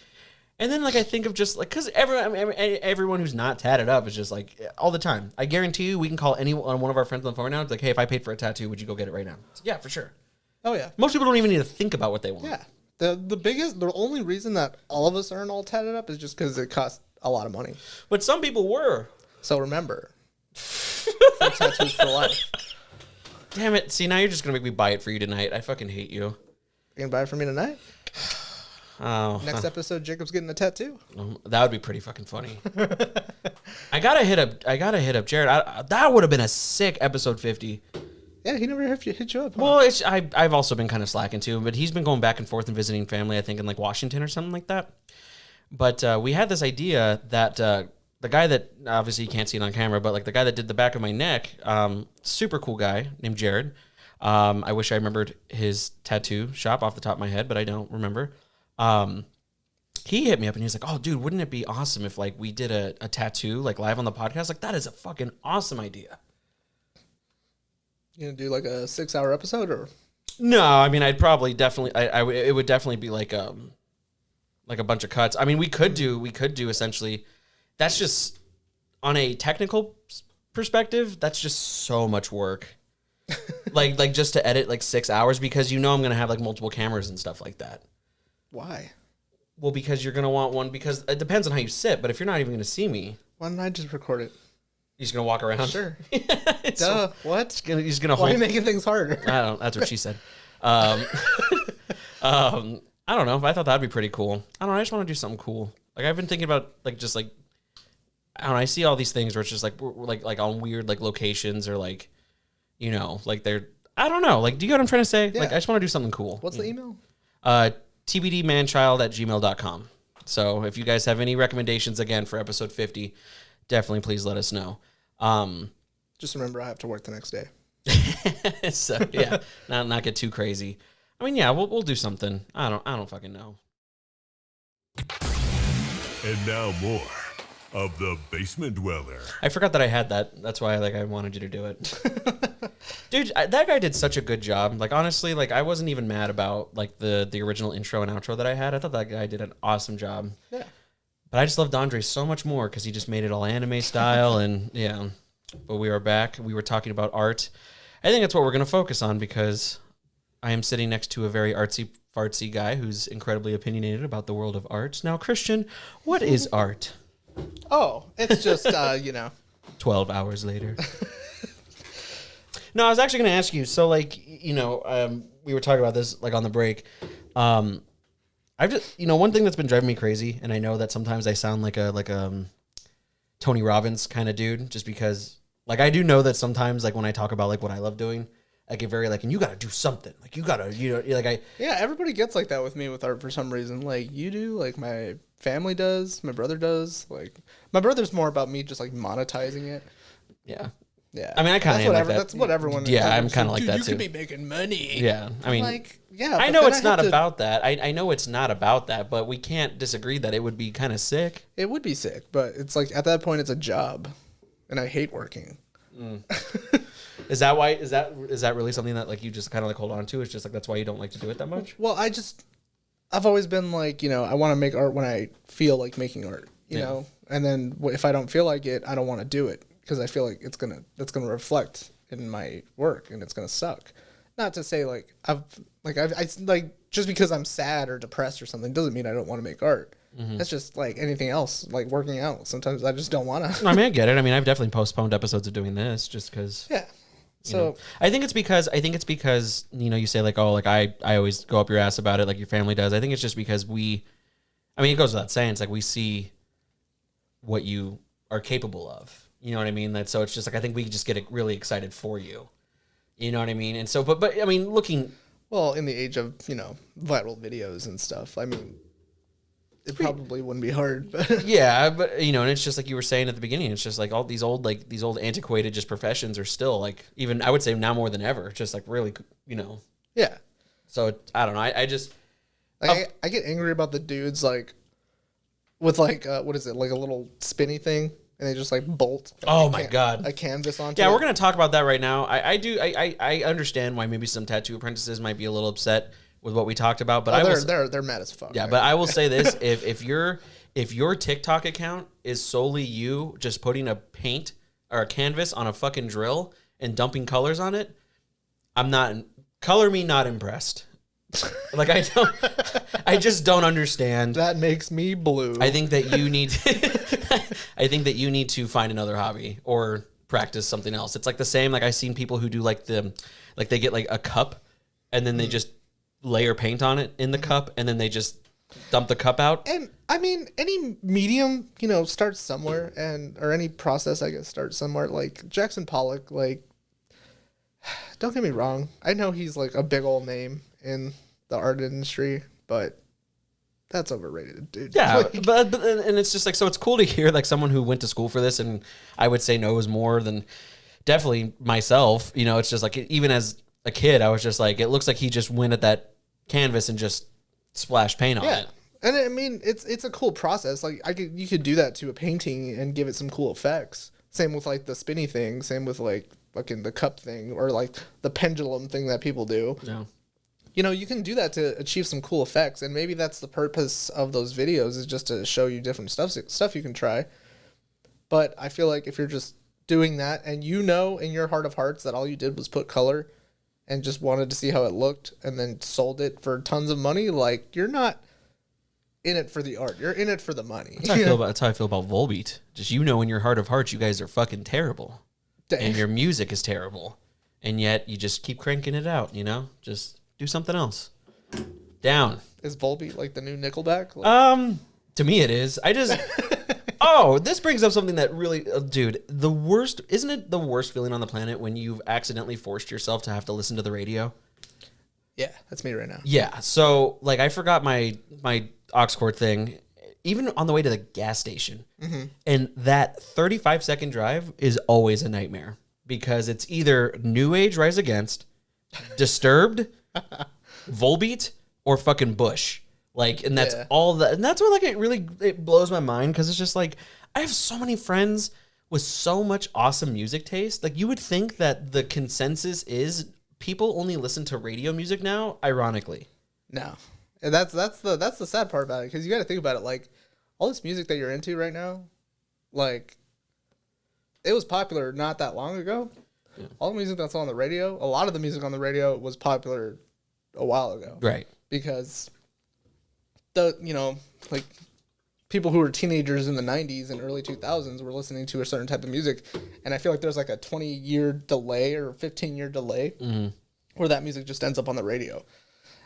And then, like, I think of just, like, because everyone who's not tatted up is just, like, all the time. I guarantee you we can call one of our friends on the phone now. It's like, hey, if I paid for a tattoo, would you go get it right now? It's like, yeah, for sure. Oh, yeah. Most people don't even need to think about what they want. Yeah. The only reason that all of us aren't all tatted up is just because it costs a lot of money. But some people were. So remember, free tattoos for life. Damn it. See, now you're just going to make me buy it for you tonight. I fucking hate you. You gonna buy it for me tonight? Oh. Next episode, Jacob's getting a tattoo. That would be pretty fucking funny. I gotta hit up Jared. That would have been a sick episode 50. Yeah, he never hit you up. Huh? Well, I've also been kind of slacking too, but he's been going back and forth and visiting family, I think, in like Washington or something like that. But we had this idea that the guy that, obviously you can't see it on camera, but like the guy that did the back of my neck, super cool guy named Jared. I wish I remembered his tattoo shop off the top of my head, but I don't remember. He hit me up and he was like, oh, dude, wouldn't it be awesome if like we did a tattoo like live on the podcast? Like, that is a fucking awesome idea. You gonna do like a 6-hour episode or? No, I mean, I'd probably definitely, it would definitely be like a bunch of cuts. I mean, we could do essentially, that's just on a technical perspective, that's just so much work. like just to edit like 6 hours, because you know I'm going to have like multiple cameras and stuff like that. Why? Well, because you're going to want one, because it depends on how you sit, but if you're not even going to see me. Why don't I just record it? He's going to walk around? Sure. Duh, what? He's gonna Why are you making things harder? I don't know. That's what she said. I don't know. I thought that'd be pretty cool. I don't know. I just want to do something cool. Like, I've been thinking about, like, just, like, I don't know. I see all these things where it's just, like, we're like on weird, like, locations or, like, you know, like, they're, I don't know. Like, do you get what I'm trying to say? Yeah. Like, I just want to do something cool. What's the email? tbdmanchild@gmail.com. So if you guys have any recommendations, again, for episode 50, definitely please let us know. Just remember, I have to work the next day. So yeah, not get too crazy. I mean, yeah, we'll do something. I don't fucking know. And now more of the Basement Dweller. I forgot that I had that. That's why I wanted you to do it. Dude, that guy did such a good job. Like, honestly, like, I wasn't even mad about like the original intro and outro that I had. I thought that guy did an awesome job. Yeah. But I just loved Andre so much more because he just made it all anime style and yeah. But we are back. We were talking about art. I think that's what we're going to focus on because I am sitting next to a very artsy fartsy guy who's incredibly opinionated about the world of art. Now, Christian, what is art? Oh, it's just, 12 hours later. No, I was actually going to ask you. So, like, we were talking about this, like, on the break. I've just, one thing that's been driving me crazy, and I know that sometimes I sound like a Tony Robbins kind of dude, just because like I do know that sometimes like when I talk about like what I love doing, I get very like, and you got to do something. Like you got to, Yeah, everybody gets like that with me with art for some reason. Like you do, like my family does, my brother does. Like my brother's more about me just like monetizing it. Yeah. Yeah. I mean, I kind of am like that. That's what everyone. Yeah, I'm kind of like that you too. You could be making money. Yeah. I mean, like, yeah. I know it's not about that. I know it's not about that, but we can't disagree that it would be kind of sick. It would be sick, but it's like at that point it's a job, and I hate working. Is that why? Is that really something that like you just kind of like hold on to? It's just like that's why you don't like to do it that much. Well, I've always been like, I want to make art when I feel like making art, you know, and then if I don't feel like it, I don't want to do it because I feel like that's gonna reflect in my work and it's gonna suck. Not to say like I just because I'm sad or depressed or something doesn't mean I don't want to make art. That's just like anything else, like working out. Sometimes I just don't want to. I mean, I get it. I mean, I've definitely postponed episodes of doing this just because. Yeah. So I think it's because you say like, oh, like I always go up your ass about it like your family does. I think it's just because it goes without saying, it's like we see what you are capable of. You know what I mean? So it's just like I think we just get really excited for you. You know what I mean? And so but I mean looking well in the age of, viral videos and stuff, I mean it probably wouldn't be hard. But yeah, but and it's just like you were saying at the beginning, it's just like all these old antiquated just professions are still like even I would say now more than ever, just like really Yeah. So I don't know. I just I get angry about the dudes like with like what is it, like a little spinny thing and they just like bolt God a canvas onto Yeah, it. we're gonna talk about that right now. I understand why maybe some tattoo apprentices might be a little upset with what we talked about, but they're mad as fuck. Yeah, right? but I will say this: if your TikTok account is solely you just putting a paint or a canvas on a fucking drill and dumping colors on it, color me not impressed. Like I just don't understand. That makes me blue. I think that you need you need to find another hobby or practice something else. It's like the same. Like I've seen people who do like they get like a cup and then they just layer paint on it in the cup and then they just dump the cup out. And I mean, any medium, starts somewhere, or any process, I guess, starts somewhere. Like Jackson Pollock, like, don't get me wrong, I know he's like a big old name in the art industry, but that's overrated, dude. Yeah, Like, but and it's just like, so it's cool to hear like someone who went to school for this, and I would say knows more than definitely myself. It's just like even as a kid, I was just like, it looks like he just went at that canvas and just splashed paint on it. And I mean, it's a cool process. Like you could do that to a painting and give it some cool effects. Same with like the spinny thing. Same with like fucking the cup thing or like the pendulum thing that people do. Yeah. You can do that to achieve some cool effects, and maybe that's the purpose of those videos is just to show you different stuff you can try. But I feel like if you're just doing that and in your heart of hearts that all you did was put color and just wanted to see how it looked and then sold it for tons of money, like you're not in it for the art. You're in it for the money. That's how I feel about Volbeat. Just in your heart of hearts, you guys are fucking terrible. Dang. And your music is terrible. And yet you just keep cranking it out, Just do something else. Down. Is Volbeat like the new Nickelback? Like, To me it is. This brings up something that really, dude, isn't it the worst feeling on the planet when you've accidentally forced yourself to have to listen to the radio? yeah, that's me right now. Yeah. So like I forgot my aux cord thing, even on the way to the gas station. Mm-hmm. And that 35-second drive is always a nightmare because it's either New Age Rise Against, Disturbed, Volbeat, or fucking Bush. Like, and that's all that, and that's where like it blows my mind because it's just like I have so many friends with so much awesome music taste. Like you would think that the consensus is people only listen to radio music now. Ironically, No, and that's the sad part about it because you got to think about it. Like all this music that you're into right now, like it was popular not that long ago. Yeah. All the music that's on the radio, a lot of the music on the radio was popular a while ago, right? Because like people who were teenagers in the 90s and early 2000s were listening to a certain type of music, and I feel like there's like a 20-year delay or 15-year delay where that music just ends up on the radio.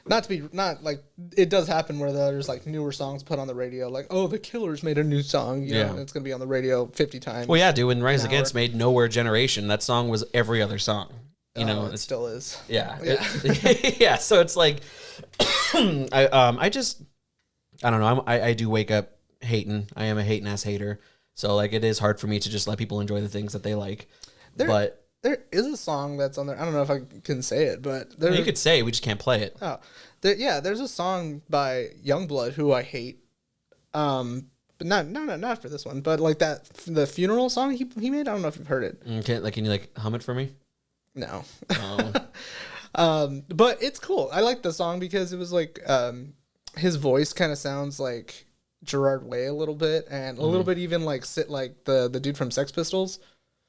not like it does happen where there's like newer songs put on the radio, like, oh, the Killers made a new song, you know, and it's gonna be on the radio 50 times. Well, yeah, dude, when Rise Against made Nowhere Generation, that song was every other song. You know, it still is. Yeah. Yeah. So it's like, I don't know. I do wake up hating. I am a hating ass hater. So like, it is hard for me to just let people enjoy the things that they like. But there is a song that's on there. I don't know if I can say it, but you could say it, we just can't play it. Oh, there's a song by Youngblood who I hate. But not for this one. But like the funeral song he made. I don't know if you've heard it. Okay, like, can you like hum it for me? No. Oh. But it's cool. I like the song because it was like his voice kind of sounds like Gerard Way a little bit, and a little bit even like the dude from Sex Pistols.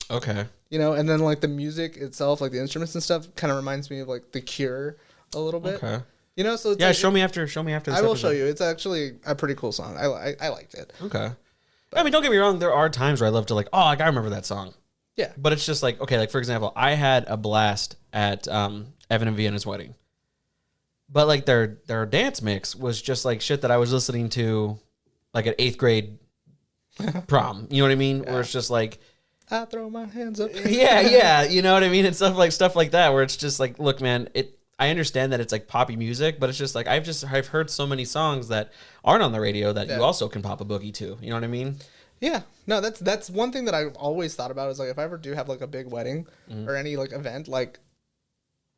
Okay. You know, and then like the music itself, like the instruments and stuff, kind of reminds me of like The Cure a little bit. Okay. You know, so it's yeah, like, show me after. This I will episode. show you. It's actually a pretty cool song. I liked it. Okay. I mean, don't get me wrong. There are times where I love to like, oh, like, I remember that song. Yeah. But it's just like, okay, like for example, I had a blast at Evan and Vienna's wedding. But like their dance mix was just like shit that I was listening to like at 8th grade prom. You know what I mean? Yeah. Where it's just like, I throw my hands up. yeah, you know what I mean? And stuff like that, where it's just like, look, man, I understand that it's like poppy music, but it's just like I've heard so many songs that aren't on the radio that you also can pop a boogie to. You know what I mean? Yeah. No, that's one thing that I've always thought about is like if I ever do have like a big wedding or any like event, like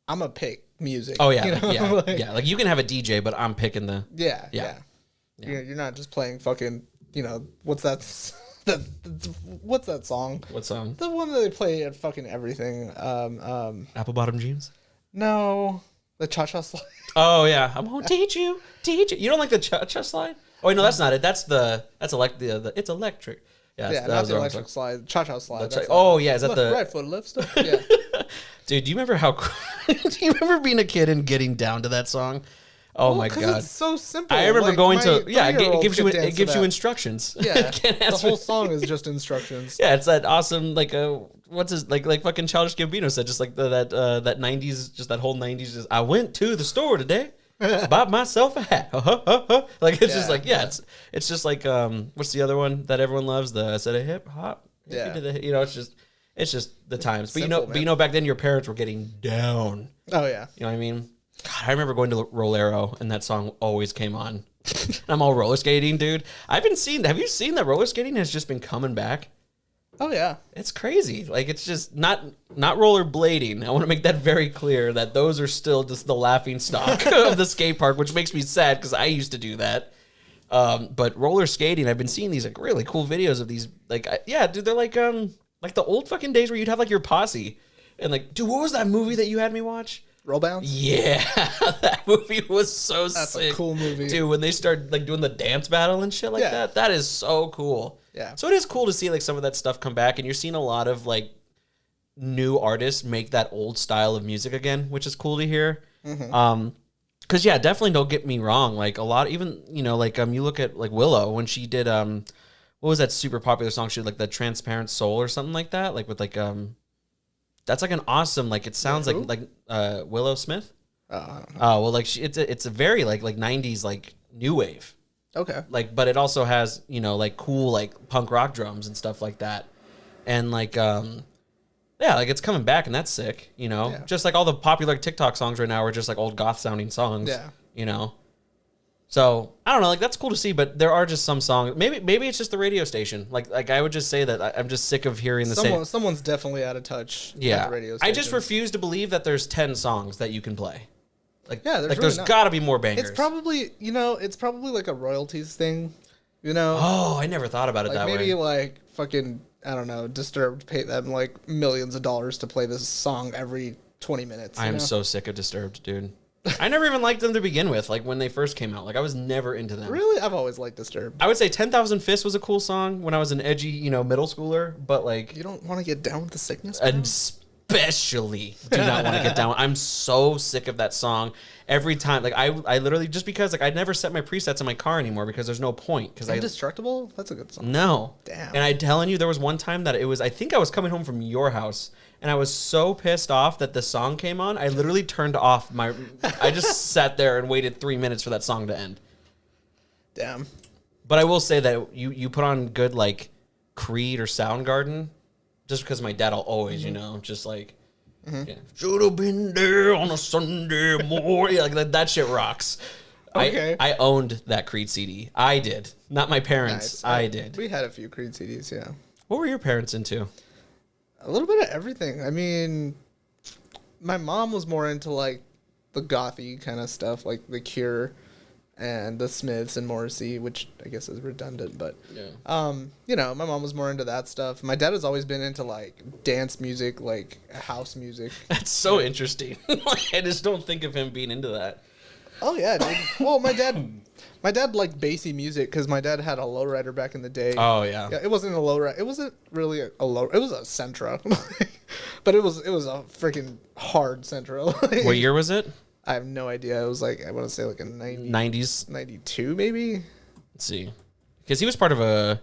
I'm gonna pick music. Oh yeah, you know? Like you can have a DJ, but I'm picking the yeah. You're not just playing fucking, you know, what's that song? What song? The one that they play at fucking everything. Apple Bottom Jeans? No. The Cha-Cha Slide. Oh yeah. I'm gonna teach you. You don't like the Cha-Cha Slide? Oh wait, no, that's not it. It's electric. Yeah, not the electric slide. Cha-Cha Slide. That's oh yeah, is that the right foot, left foot? Yeah. Dude, do you remember do you remember being a kid and getting down to that song? Oh my god, it's so simple. I remember like, going to it gives you that. instructions. Yeah, the whole song is just instructions. Yeah, it's that awesome like what's his like fucking Childish Gambino said, just like that 90s, just that whole 90s. Just I went to the store today, bought myself a hat. Like it's just like it's just like what's the other one that everyone loves? The said a hip hop. Yeah, you know it's just the times. But simple, you know back then your parents were getting down. Oh yeah, you know what I mean. God, I remember going to Rolero and that song always came on. I'm all roller skating, dude. Have you seen that roller skating has just been coming back? Oh yeah, it's crazy. Like it's just not roller blading. I want to make that very clear that those are still just the laughing stock of the skate park, which makes me sad because I used to do that. But roller skating, I've been seeing these like really cool videos of these. Like dude, they're like the old fucking days where you'd have like your posse and like, dude, what was that movie that you had me watch? Roll Bounce? Yeah, that movie was so sick. That's a cool movie. Dude, when they start like doing the dance battle and shit like that is so cool. Yeah. So it is cool to see like some of that stuff come back, and you're seeing a lot of like new artists make that old style of music again, which is cool to hear. Mm-hmm. Cause yeah, definitely don't get me wrong. Like a lot, even, you know, like you look at like Willow when she did what was that super popular song she did, like the Transparent Soul or something like that, like with like that's like an awesome, like it sounds like Willow Smith. Oh well, like it's a very like 90s like new wave. Okay. Like, but it also has, you know, like cool like punk rock drums and stuff like that, and like like it's coming back, and that's sick. You know, just like all the popular TikTok songs right now are just like old goth sounding songs. Yeah. You know. So I don't know, like that's cool to see, but there are just some songs. Maybe it's just the radio station. Like I would just say that I'm just sick of hearing the same. Someone's definitely out of touch. Yeah, at the radio station. I just refuse to believe that there's 10 songs that you can play. Like there's there's got to be more bangers. It's probably like a royalties thing. You know? Oh, I never thought about it that way. Maybe like fucking I don't know, Disturbed pay them like millions of dollars to play this song every 20 minutes. I am so sick of Disturbed, dude. I never even liked them to begin with, like when they first came out. Like I was never into them. Really? I've always liked Disturbed. I would say 10,000 Fists was a cool song when I was an edgy, you know, middle schooler, but like... You don't want to get down with the sickness? And especially do not want to get down. I'm so sick of that song every time. Like I literally, just because like I never set my presets in my car anymore because there's no point. Because Indestructible? That's a good song. No. Damn. And I'm telling you, there was one time that I think I was coming home from your house and I was so pissed off that the song came on. I literally turned off I just sat there and waited 3 minutes for that song to end. Damn. But I will say that you put on good like Creed or Soundgarden, just because my dad will always, just like, should have been there on a Sunday morning. Yeah, like that shit rocks. Okay. I owned that Creed CD. I did. Not my parents. Nice. I did. We had a few Creed CDs, yeah. What were your parents into? A little bit of everything. I mean, my mom was more into like the gothy kind of stuff, like The Cure and the Smiths and Morrissey, which I guess is redundant, but my mom was more into that stuff. My dad has always been into like dance music, like house music. That's so interesting. I just don't think of him being into that. Oh yeah, dude. Well, my dad liked bassy music because my dad had a lowrider back in the day. Oh yeah. Yeah, it wasn't a lowrider. It wasn't really a low. It was a Sentra, but it was a freaking hard Sentra. What year was it? I have no idea. It was like, I want to say like a 90s, 92 maybe. Let's see, because he was part of a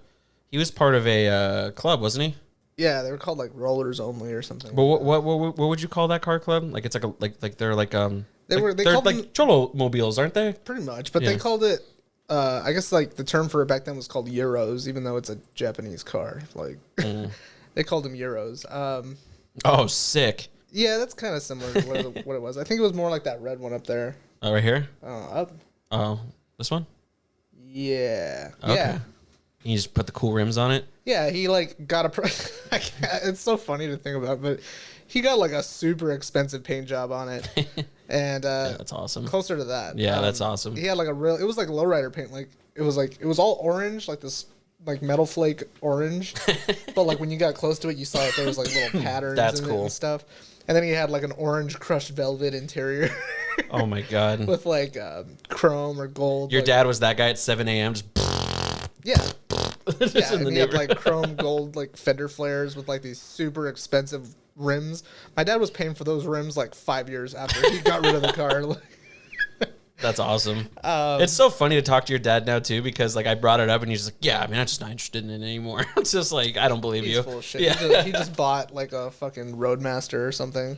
club, wasn't he? Yeah, they were called like Rollers Only or something. But what would you call that car club? Like it's like they're like they they're called like them, Cholo mobiles, aren't they? pretty much, but Yeah. they called it. I guess like the term for it back then was called Euros, even though it's a Japanese car. Like they called them Euros. Oh, sick. Yeah, that's kind of similar to what it was. I think it was more like that red one up there. Oh, right here. Up. Oh, this one. Yeah. Okay. Yeah. You just put the cool rims on it. Yeah, he like got it's so funny to think about, but he got like a super expensive paint job on it, and Yeah, that's awesome. closer to that. Yeah, that's awesome. He had like it was like lowrider paint, like it was all orange, like this like metal flake orange, but like when you got close to it, you saw that there was like little patterns That's in it cool. and stuff. And then he had like an orange crushed velvet interior Oh my god. with like chrome or gold. Your like, dad was that guy at 7 a.m. Just yeah. just Yeah, in the and he had like neighborhood. chrome gold like fender flares with like these super expensive rims. My dad was paying for those rims like 5 years after he got rid of the car. That's awesome. It's so funny to talk to your dad now too, because like I brought it up and he's just like, yeah, I mean, I'm just not interested in it anymore. It's just like, I don't believe He's you. full of shit. Yeah. He just bought like a fucking Roadmaster or something.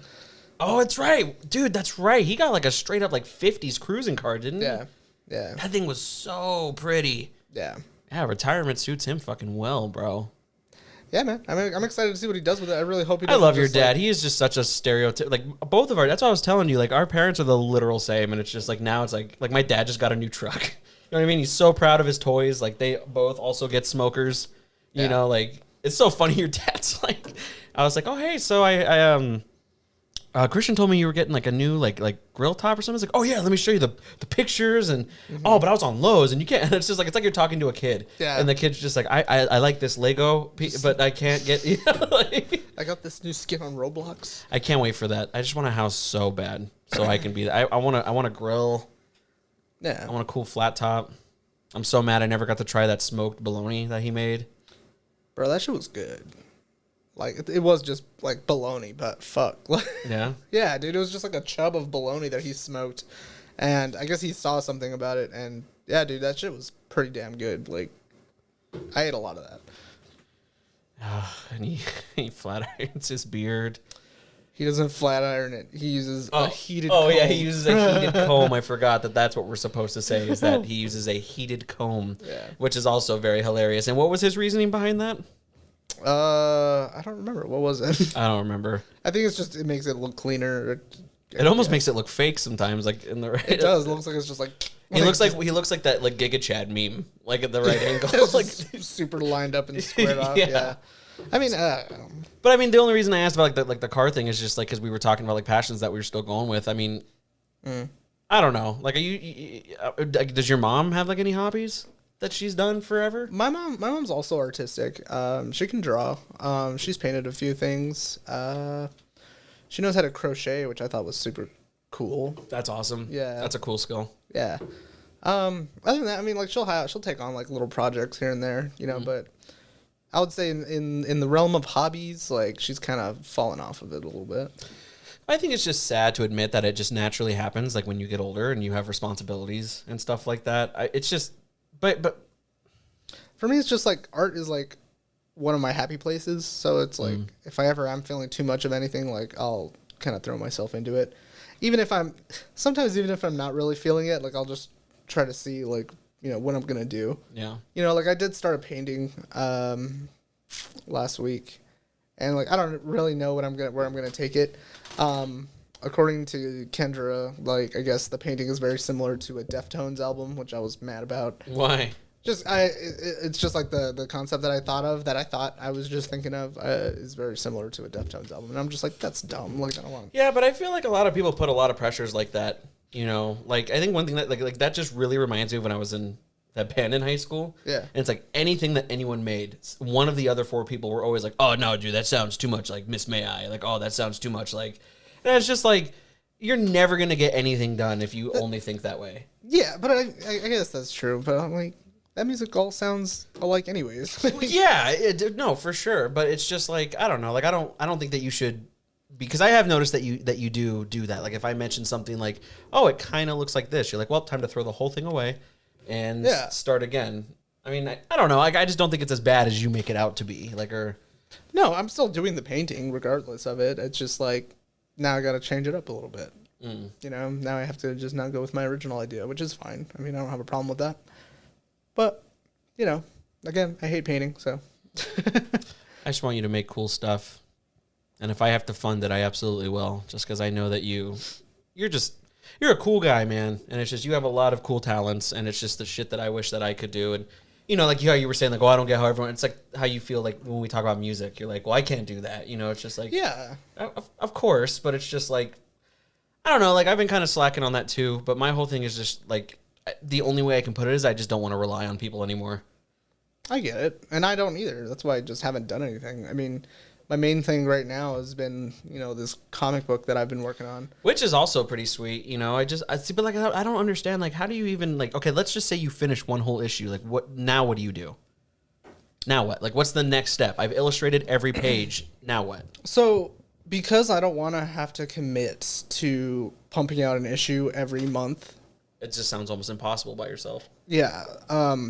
Oh, it's right. Dude, that's right. He got like a straight up like 50s cruising car, didn't he? Yeah. Yeah. That thing was so pretty. Yeah. Yeah, retirement suits him fucking well, bro. Yeah, man. I'm excited to see what he does with it. I really hope he I does. love your dad. He is just such a stereotype. Like both of our, that's what I was telling you. Like our parents are the literal same, and it's just like now it's like my dad just got a new truck. You know what I mean? He's so proud of his toys. Like they both also get smokers. You know, like it's so funny. Your dad's like, I was like, oh hey, so Christian told me you were getting like a new like grill top or something. It's like, oh yeah, let me show you the pictures and oh, but I was on Lowe's and you can't. And it's just like it's like you're talking to a kid. Yeah. And the kid's just like, I like this Lego, but I can't get. You know, like, I got this new skin on Roblox. I can't wait for that. I just want a house so bad so I can be. I want a grill. Yeah. I want a cool flat top. I'm so mad I never got to try that smoked bologna that he made. Bro, that shit was good. Like, it was just, like, bologna, but fuck. Yeah. Yeah, dude, it was just like a chub of bologna that he smoked. And I guess he saw something about it. And, yeah, dude, that shit was pretty damn good. Like, I ate a lot of that. And he flat irons his beard. He doesn't flat iron it. He uses a heated Oh, comb. yeah, he uses a heated comb. I forgot that's what we're supposed to say, is that he uses a heated comb, Yeah. which is also very hilarious. And what was his reasoning behind that? I don't remember. What was it? I don't remember. I think it's just, it makes it look cleaner. It almost makes it look fake sometimes, like in the right. It does. It looks like it's just like... He looks like that like Giga Chad meme, like at the right angle. It's Like, just super lined up and squared off. Yeah. Yeah. I mean, but I mean, the only reason I asked about the car thing is just like because we were talking about like passions that we were still going with. I mean, I don't know. Like, does your mom have like any hobbies that she's done forever? my mom's also artistic. She can draw. She's painted a few things. She knows how to crochet, which I thought was super cool. That's awesome. Yeah. That's a cool skill. Yeah. Other than that, I mean, like she'll take on like little projects here and there, you know. But I would say in the realm of hobbies, like she's kind of fallen off of it a little bit. I think it's just sad to admit that it just naturally happens, like when you get older and you have responsibilities and stuff like that. It's just, but For me, it's just like art is like one of my happy places. So it's like if I ever am feeling too much of anything, like I'll kind of throw myself into it. Even if I'm not really feeling it, like I'll just try to see like, you know, what I'm going to do. yeah. You know, like I did start a painting last week, and like I don't really know where I'm gonna take it. According to Kendra, like I guess the painting is very similar to a Deftones album, which I was mad about. Why? It's just like the concept that I thought I was just thinking of is very similar to a Deftones album, and I'm just like, that's dumb. Like I don't want. Yeah, but I feel like a lot of people put a lot of pressures like that. You know, like I think one thing that like that just really reminds me of when I was in that band in high school. Yeah. And it's like anything that anyone made, one of the other four people were always like, "Oh no, dude, that sounds too much like Miss May I." Like, "Oh, that sounds too much like," and it's just like you're never gonna get anything done if you only think that way. Yeah, but I guess that's true. But I'm like, that music all sounds alike, anyways. Yeah, no, for sure. But it's just like I don't know. Like I don't think that you should. Because I have noticed that you do that. Like if I mention something like, "Oh, it kind of looks like this," you're like, "Well, time to throw the whole thing away and start again." I mean, I don't know. Like I just don't think it's as bad as you make it out to be. Like, or No, I'm still doing the painting regardless of it. It's just like now I got to change it up a little bit. You know, now I have to just not go with my original idea, which is fine. I mean, I don't have a problem with that. But you know, again, I hate painting, so. I just want you to make cool stuff. And if I have to fund it, I absolutely will. Just because I know that you're a cool guy, man. And it's just you have a lot of cool talents, and it's just the shit that I wish that I could do. And you know, like how you were saying, like, "Oh, I don't get how everyone." It's like how you feel like when we talk about music. You're like, "Well, I can't do that." You know, it's just like, Yeah. of course, but it's just like I don't know. Like I've been kind of slacking on that too. But my whole thing is just like the only way I can put it is I just don't want to rely on people anymore. I get it, and I don't either. That's why I just haven't done anything. I mean, my main thing right now has been, you know, this comic book that I've been working on. Which is also pretty sweet, you know. I see, but like I don't understand. Like, how do you even like? Okay, let's just say you finish one whole issue. Like, what now? What do you do? Now what? Like, what's the next step? I've illustrated every page. Now what? So, because I don't want to have to commit to pumping out an issue every month. It just sounds almost impossible by yourself. Yeah,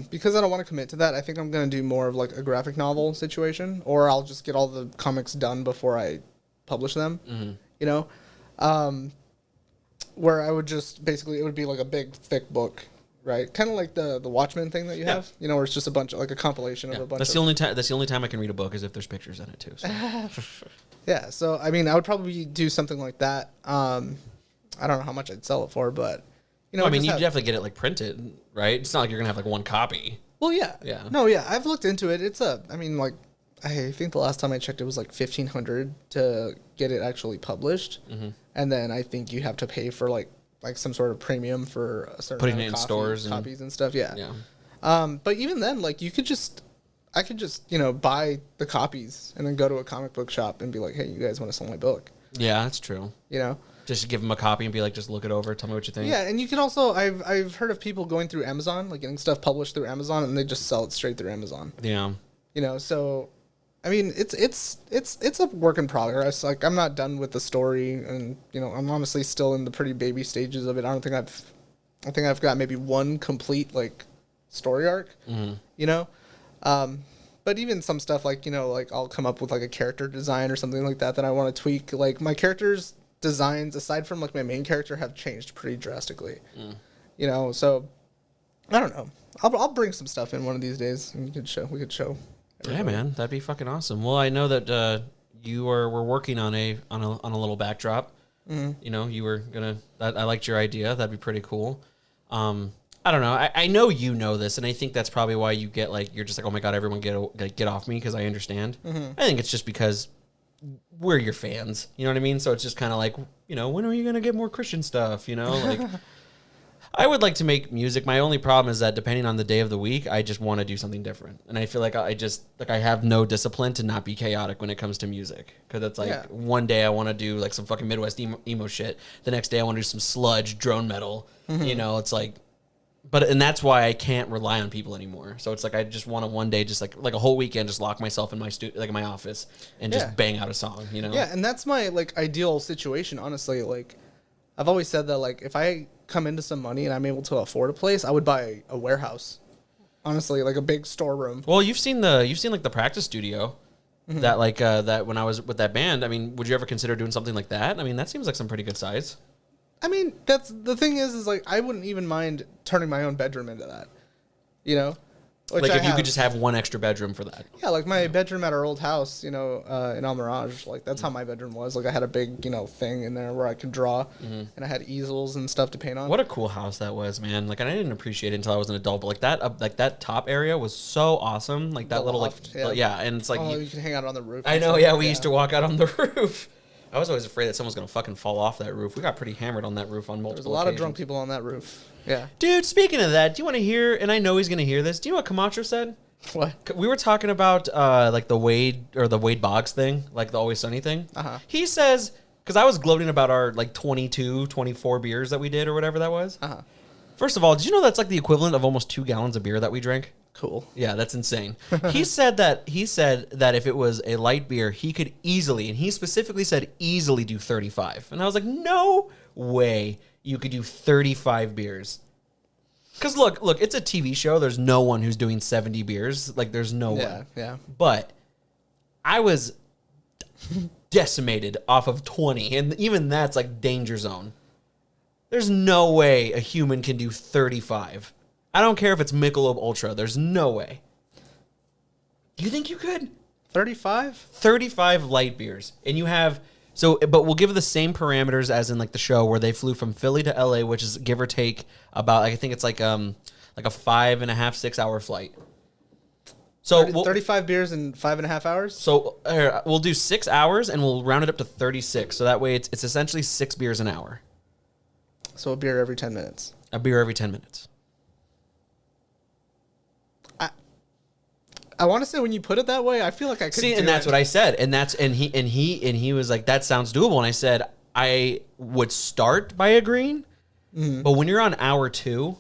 because I don't want to commit to that, I think I'm going to do more of like a graphic novel situation, or I'll just get all the comics done before I publish them, you know? Where I would just, basically, it would be like a big, thick book, right? Kind of like the Watchmen thing that you have, you know, where it's just a bunch of, like a compilation of a bunch That's of... That's the only time I can read a book is if there's pictures in it, too. So. Yeah, so, I mean, I would probably do something like that. I don't know how much I'd sell it for, but... You know, I mean, you definitely get it like printed, right? It's not like you're gonna have like one copy. Well, yeah. Yeah. No, yeah. I've looked into it. I mean, like, I think the last time I checked, it was like $1,500 to get it actually published, and then I think you have to pay for like some sort of premium for a certain Putting amount it in of stores copies and stuff. Yeah. Yeah. But even then, like, I could just, you know, buy the copies and then go to a comic book shop and be like, "Hey, you guys want to sell my book?" Yeah, that's true. You know. Just give them a copy and be like, just look it over, tell me what you think. Yeah, and you can also, I've heard of people going through Amazon, like getting stuff published through Amazon, and they just sell it straight through Amazon. Yeah. You know, so, I mean, it's a work in progress. Like, I'm not done with the story, and you know, I'm honestly still in the pretty baby stages of it. I think I've got maybe one complete like story arc. You know, but even some stuff like, you know, like I'll come up with like a character design or something like that I want to tweak. Like my characters' designs, aside from like my main character, have changed pretty drastically. You know, so I don't know. I'll bring some stuff in one of these days, and we could show. Everybody. Yeah, man, that'd be fucking awesome. Well, I know that we're working on a little backdrop. You know, you were gonna. I liked your idea. That'd be pretty cool. I don't know. I know you know this, and I think that's probably why you get like you're just like, oh my god, everyone get off me, because I understand. I think it's just because we're your fans. You know what I mean? So it's just kind of like, you know, when are you gonna get more Christian stuff? You know, like. I would like to make music. My only problem is that depending on the day of the week, I just want to do something different. And I feel like I have no discipline to not be chaotic when it comes to music. Because it's like one day I want to do like some fucking Midwest emo shit. The next day I want to do some sludge drone metal. You know, it's like and that's why I can't rely on people anymore. So it's like I just want to one day just like a whole weekend just lock myself in my like in my office and just bang out a song, you know? Yeah, and that's my like ideal situation, honestly. Like I've always said that like if I come into some money and I'm able to afford a place, I would buy a warehouse. Honestly, like a big storeroom. Well, you've seen like the practice studio that like that when I was with that band. I mean, would you ever consider doing something like that? I mean, that seems like some pretty good size. I mean, that's the thing is like I wouldn't even mind turning my own bedroom into that, you know. Which Like if you could just have one extra bedroom for that. Yeah, like my bedroom at our old house, you know, in El Mirage, like that's how my bedroom was. Like I had a big, you know, thing in there where I could draw, and I had easels and stuff to paint on. What a cool house that was, man! Like I didn't appreciate it until I was an adult, but like that top area was so awesome. Like that The little loft, like yeah, and it's like you can hang out on the roof. I and know, stuff. yeah. We used to walk out on the roof. I was always afraid that someone's gonna fucking fall off that roof. We got pretty hammered on that roof on multiple. There's a lot of drunk occasions. people on that roof. Yeah. Dude, speaking of that, do you want to hear? And I know he's gonna hear this. Do you know what Camacho said? What? We were talking about like the Wade Boggs thing, like the Always Sunny thing. He says, because I was gloating about our like 22, 24 beers that we did or whatever that was. First of all, did you know that's like the equivalent of almost 2 gallons of beer that we drank? Cool. Yeah, that's insane. He said that if it was a light beer, he could easily, and he specifically said easily do 35. And I was like, no way you could do 35 beers. Because look, it's a TV show. There's no one who's doing 70 beers. Like, there's no one. Yeah. But I was decimated off of 20, and even that's like danger zone. There's no way a human can do 35. I don't care if it's Michelob Ultra. There's no way. You think you could? 35? 35 light beers. And you have... but we'll give the same parameters as in like the show where they flew from Philly to LA, which is give or take about, I think it's like a 5.5, 6 hour flight. So 35 beers in 5.5 hours? So we'll do 6 hours and we'll round it up to 36. So that way it's essentially 6 beers an hour. So a beer every 10 minutes. A beer every 10 minutes. I want to say when you put it that way, I feel like I could see, and that's what I said, and he was like, that sounds doable, and I said I would start by agreeing, but when you're on hour 2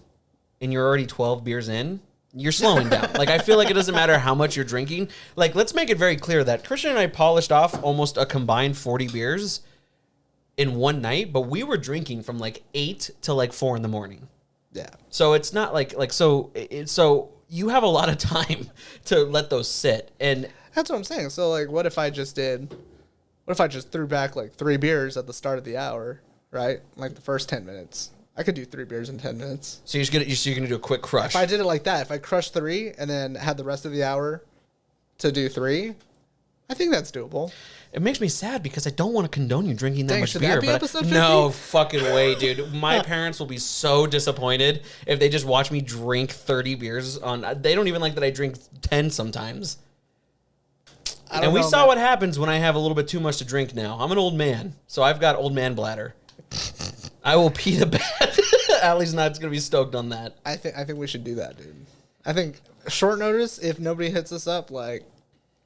and you're already 12 beers in, you're slowing down. Like I feel like it doesn't matter how much you're drinking. Like let's make it very clear that Cristian and I polished off almost a combined 40 beers in one night, but we were drinking from like 8 to like 4 in the morning. Yeah. So it's not so you have a lot of time to let those sit. And that's what I'm saying. So like what if I just threw back like 3 beers at the start of the hour, right? Like the first 10 minutes. I could do 3 beers in 10 minutes. So you're gonna do a quick crush. If I did it like that, if I crushed 3 and then had the rest of the hour to do 3, I think that's doable. It makes me sad because I don't want to condone you drinking that much should beer. that be episode 50? No fucking way, dude. My parents will be so disappointed if they just watch me drink 30 beers on. They don't even like that I drink 10 sometimes. And we saw what happens when I have a little bit too much to drink now. I'm an old man, so I've got old man bladder. I will pee the bed. Allie's not going to be stoked on that. I think we should do that, dude. I think short notice, if nobody hits us up, like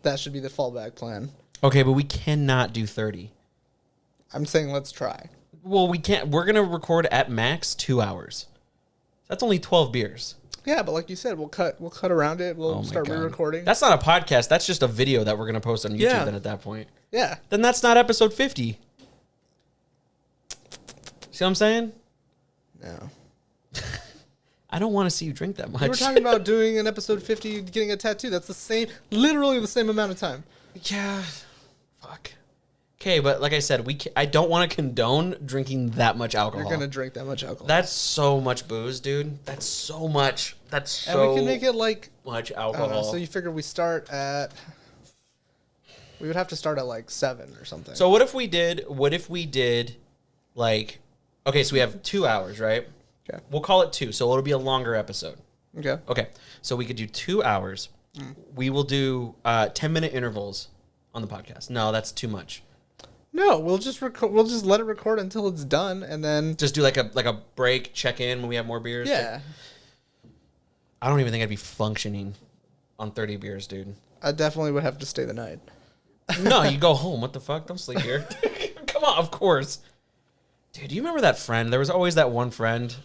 that should be the fallback plan. Okay, but we cannot do 30. I'm saying let's try. Well, we can't. We're going to record at max 2 hours. That's only 12 beers. Yeah, but like you said, we'll cut around it. We'll start re-recording. That's not a podcast. That's just a video that we're going to post on YouTube then at that point. Yeah. Then that's not episode 50. See what I'm saying? No. I don't want to see you drink that much. We were talking about doing an episode 50, getting a tattoo. That's literally the same amount of time. Yeah. Fuck. Okay, but like I said, I don't want to condone drinking that much alcohol. You're gonna drink that much alcohol. That's so much booze, dude. That's so much. That's so. And we can make it like much alcohol. So you figure we would have to start at like 7 or something. So what if we did like, okay, so we have 2 hours, right? Okay. We'll call it 2, so it'll be a longer episode. Okay. Okay, so we could do 2 hours. We will do 10-minute intervals on the podcast. No, that's too much. No, we'll just let it record until it's done, and then just do like a break, check in when we have more beers. Yeah. I don't even think I'd be functioning on 30 beers, dude. I definitely would have to stay the night. No, you go home. What the fuck? Don't sleep here. Come on, of course. Dude, do you remember that friend? There was always that one friend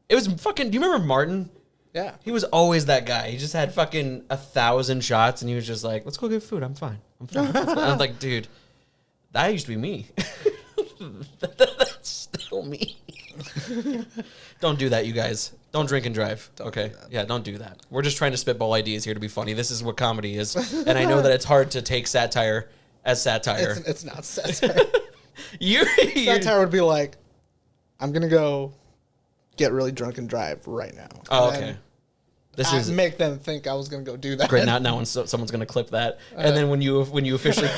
It was fucking. Do you remember Martin? Yeah. He was always that guy. He just had fucking 1,000 shots, and he was just like, "Let's go get food. I'm fine. I'm fine." I was like, dude, that used to be me. That's still me. Don't do that, you guys. Don't drink and drive. Okay. Yeah, don't do that. We're just trying to spitball ideas here to be funny. This is what comedy is, and I know that it's hard to take satire as satire. It's not satire. you Satire would be like, I'm gonna go get really drunk and drive right now. Oh, And okay. then This is make them think I was gonna go do that. great. Now someone's gonna clip that, and then when you officially,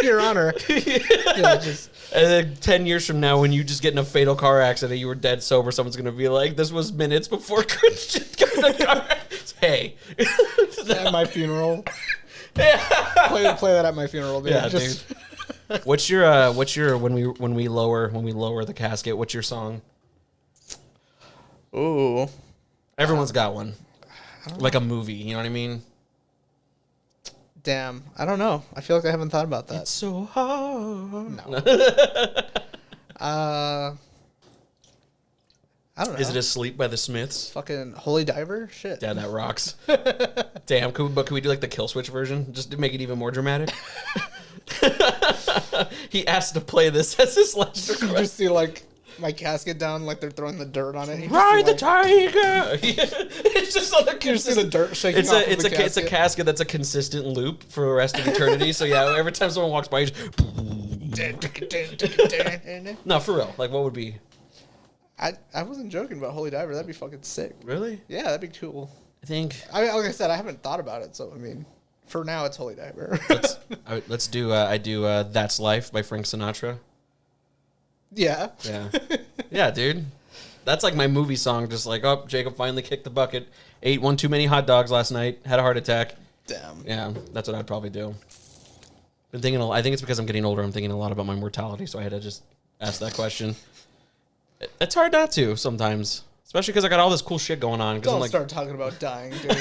Your Honor. Yeah, just and then 10 years from now, when you just get in a fatal car accident, you were dead sober. Someone's gonna be like, "This was minutes before Christian got in a car accident." Hey, at my funeral. Play that at my funeral, dude. yeah, dude. What's your when we lower the casket? What's your song? Ooh. Everyone's got one, like a movie. You know what I mean? Damn. I don't know. I feel like I haven't thought about that. So hard. No. I don't know. Is it "Asleep" by the Smiths? Fucking Holy Diver? Shit. Yeah, that rocks. Damn, can we do like the Kill Switch version just to make it even more dramatic? He asked to play this as his last You request. just see like my casket down, like they're throwing the dirt on it. You just Ride see, the like, tiger. It's just on the. You just see the dirt shaking It's off a of the it's a casket that's a consistent loop for the rest of eternity. So yeah, every time someone walks by, you just, no, for real. Like, what would be? I wasn't joking about Holy Diver. That'd be fucking sick. Really? Yeah, that'd be cool. I think I mean, like I said, I haven't thought about it, so I mean, for now it's Holy Diver. let's do. I do. That's Life by Frank Sinatra. Yeah. Yeah. Yeah, dude. That's like my movie song. Just like, oh, Jacob finally kicked the bucket. Ate one too many hot dogs last night. Had a heart attack. Damn. Yeah, that's what I'd probably do. Been thinking. I think it's because I'm getting older. I'm thinking a lot about my mortality, so I had to just ask that question. It's hard not to sometimes, especially because I got all this cool shit going on. Don't I'm like, start talking about dying, dude.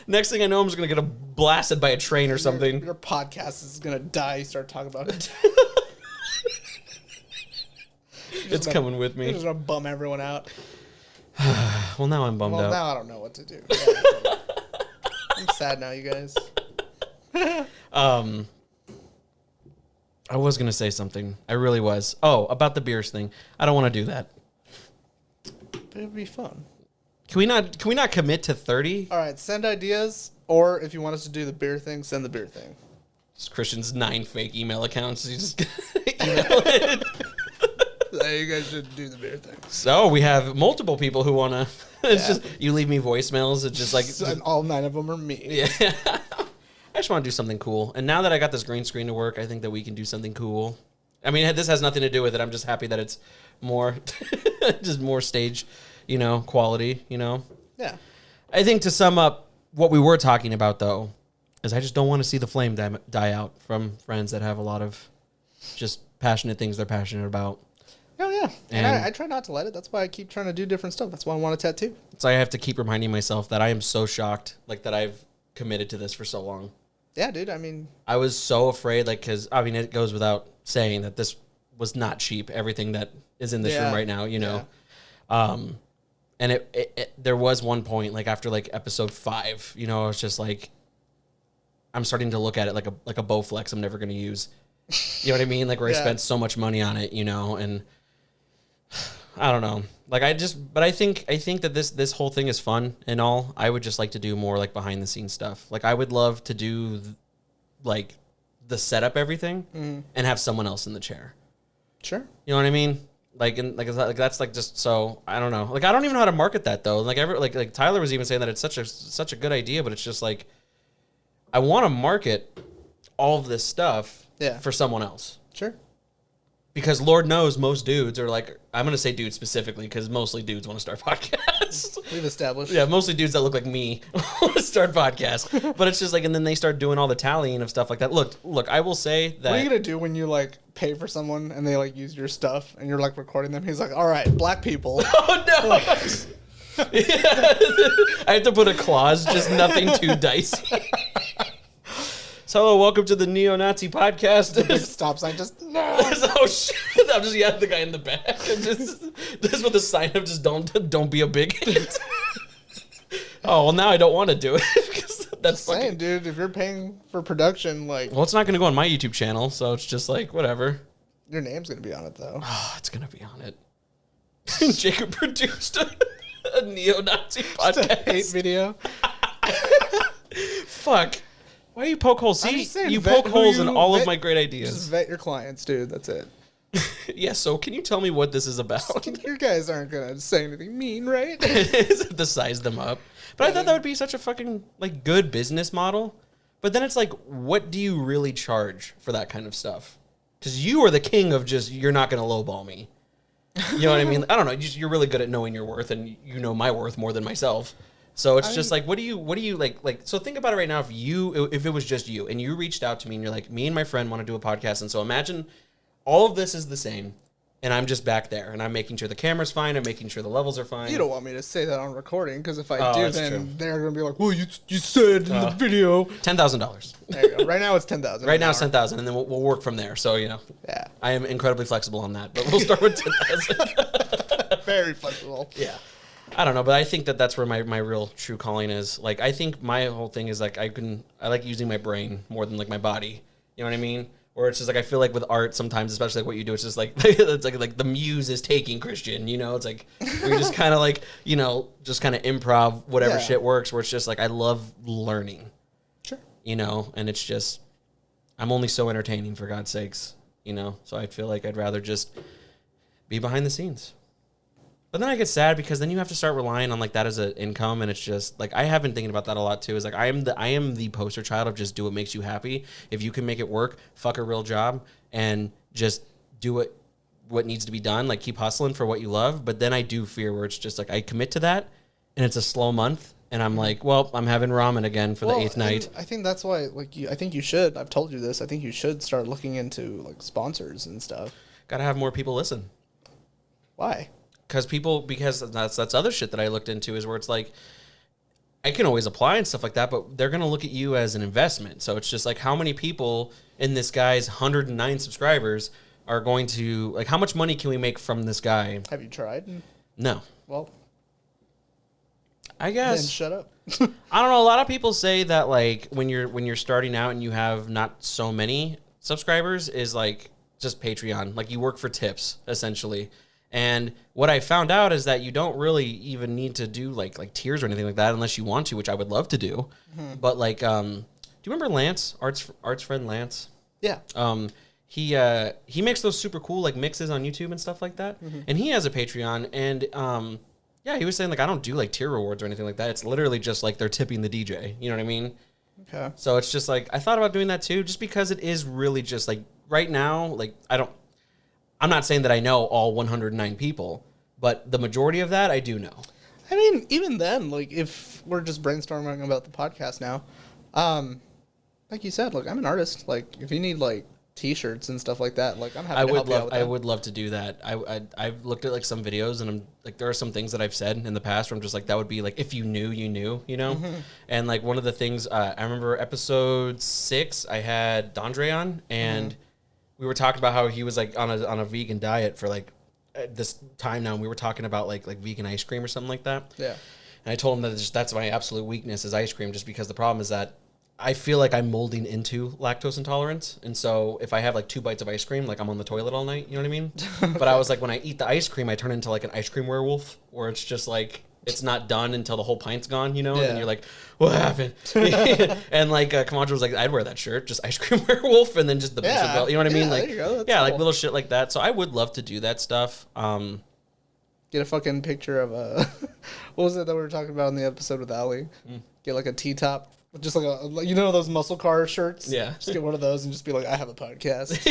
next thing I know, I'm just gonna get blasted by a train or something. Your podcast is gonna die. You start talking about it. It's coming with You're me. just gonna bum everyone out. Well, now I'm bummed Well, out. now I don't know what to do. Yeah, I'm sad now, you guys. I was gonna say something. I really was. Oh, about the beers thing. I don't want to do that. It'd be fun. Can we not commit to 30? All right, send ideas, or if you want us to do the beer thing, send the beer thing. It's Christian's 9 fake email accounts. You just email it. You guys should do the beer thing. So we have multiple people who wanna. It's just you leave me voicemails. It's just like And all 9 of them are me. yeah. I just want to do something cool. And now that I got this green screen to work, I think that we can do something cool. I mean, this has nothing to do with it. I'm just happy that it's more, just more stage, quality, Yeah. I think to sum up what we were talking about, though, is I just don't want to see the flame die out from friends that have a lot of just passionate things they're passionate about. Oh, yeah. And And- I try not to let it. That's why I keep trying to do different stuff. That's why I want a tattoo. So I have to keep reminding myself that I am so shocked, like that I've committed to this for so long. Yeah, dude. I mean, I was so afraid, like, because, I mean, it goes without saying that this was not cheap, everything that is in this room right now, And there was one point, like, after, like, episode 5, I was just like, I'm starting to look at it like a Bowflex I'm never going to use. You know what I mean? Like, where I spent so much money on it, and I don't know. Like, but I think that this whole thing is fun and all. I would just like to do more, like, behind the scenes stuff. Like, I would love to do, like, the setup everything and have someone else in the chair. sure. You know what I mean? Like, and like that's like just so I don't know. Like, I don't even know how to market that though. Like Tyler was even saying that it's such a good idea, but it's just like I want to market all of this stuff for someone else. Sure. Because Lord knows most dudes are like, I'm going to say dudes specifically because mostly dudes want to start podcasts. We've established. Yeah, mostly dudes that look like me want to start podcasts. But it's just like, and then they start doing all the tallying of stuff like that. Look, I will say that. What are you going to do when you, like, pay for someone and they, like, use your stuff and you're, like, recording them? He's like, all right, black people. Oh, no. Yeah. I have to put a clause, just nothing too dicey. So hello, welcome to the neo-Nazi podcast. Big stop sign, just no. Oh shit! I'm just the guy in the back. Just with a sign of just don't be a bigot. Oh well, now I don't want to do it because that's fucking. Saying, dude, if you're paying for production, like, Well, it's not going to go on my YouTube channel, so it's just like whatever. your name's gonna be on it though. Oh, it's going to be on it. Jacob produced a neo-Nazi podcast. Hate video. Fuck. Why do you poke holes? I'm See, just saying, you vet poke who holes in you all of vet- my great Just ideas. vet your clients, dude. That's it. Yeah, so can you tell me what this is about? You guys aren't gonna say anything mean, right? To size them up. But I thought that would be such a fucking like good business model. But then it's like, what do you really charge for that kind of stuff? Because you are the king of just, you're not going to lowball me. You know what I mean? I don't know. You're really good at knowing your worth, and you know my worth more than myself. So it's just like, what do you like? So think about it right now. If it was just you and you reached out to me and you're like, me and my friend want to do a podcast. And so imagine all of this is the same. And I'm just back there, and I'm making sure the camera's fine. I'm making sure the levels are fine. You don't want me to say that on recording, because if I Oh, do, that's then true. they're gonna be like, "Well, you said in the video." $10,000. There you go. Right now it's 10,000. Right now it's 10,000, and then we'll work from there. So Yeah, I am incredibly flexible on that, but we'll start with 10,000. very flexible. Yeah. I don't know, but I think that's where my real true calling is. Like, I think my whole thing is like, I like using my brain more than like my body. You know what I mean? Or it's just like, I feel like with art sometimes, especially like what you do, it's just like, it's like the muse is taking Christian, you know? It's like, we just kind of like, you know, just kind of improv whatever Yeah. shit works, where it's just like, I love learning. Sure. You know? And it's just, I'm only so entertaining, for God's sakes, you know? So I feel like I'd rather just be behind the scenes. But then I get sad because then you have to start relying on like that as an income, and it's just like, I have been thinking about that a lot too. Is like, I am the poster child of just do what makes you happy. If you can make it work, fuck a real job and just do what needs to be done. Like, keep hustling for what you love. But then I do fear where it's just like, I commit to that and it's a slow month, and I'm like, well, I'm having ramen again for the 8th night. I think that's why, like, I think you should. I've told you this. I think you should start looking into like sponsors and stuff. Gotta have more people listen. Why? Because that's other shit that I looked into, is where it's like, I can always apply and stuff like that, but they're going to look at you as an investment. So it's just like, how many people in this guy's 109 subscribers are going to, like, how much money can we make from this guy? Have you tried? No. Well, I then guess. shut up. I don't know. A lot of people say that, like, when you're starting out and you have not so many subscribers, is like just Patreon. Like, you work for tips, essentially. And what I found out is that you don't really even need to do like tiers or anything like that unless you want to, which I would love to do. Mm-hmm. But like, do you remember Lance, Art's friend Lance? Yeah. He makes those super cool like mixes on YouTube and stuff like that. Mm-hmm. And he has a Patreon, and yeah, he was saying like, I don't do like tier rewards or anything like that. It's literally just like they're tipping the DJ. You know what I mean? Okay. So it's just like, I thought about doing that too, just because it is really just like right now, like I'm not saying that I know all 109 people, but the majority of that I do know. I mean, even then, like, if we're just brainstorming about the podcast now, like you said, look, I'm an artist. Like, if you need like T-shirts and stuff like that, like, I'm happy to help you out with that. I would love to do that. I've looked at like some videos, and I'm like, there are some things that I've said in the past where I'm just like, that would be like, if you knew, you knew, you know. Mm-hmm. And like one of the things I remember episode 6, I had Dondre on, and we were talking about how he was like on a vegan diet for like this time now, and we were talking about like vegan ice cream or something like that. Yeah. And I told him that that's my absolute weakness is ice cream, just because the problem is that I feel like I'm molding into lactose intolerance. And so if I have like 2 bites of ice cream, like I'm on the toilet all night, you know what I mean? But I was like, when I eat the ice cream, I turn into like an ice cream werewolf, where it's just like, it's not done until the whole pint's gone, you know? Yeah. And you're like, what happened? And like Camacho was like, I'd wear that shirt, just ice cream werewolf, and then just the basic belt, you know what I mean? Like, there you go. That's yeah, cool. like little shit like that. So I would love to do that stuff. Get a fucking picture of what was it that we were talking about in the episode with Ali? Get like a T-top, just like you know those muscle car shirts? Yeah. Just get one of those and just be like, I have a podcast.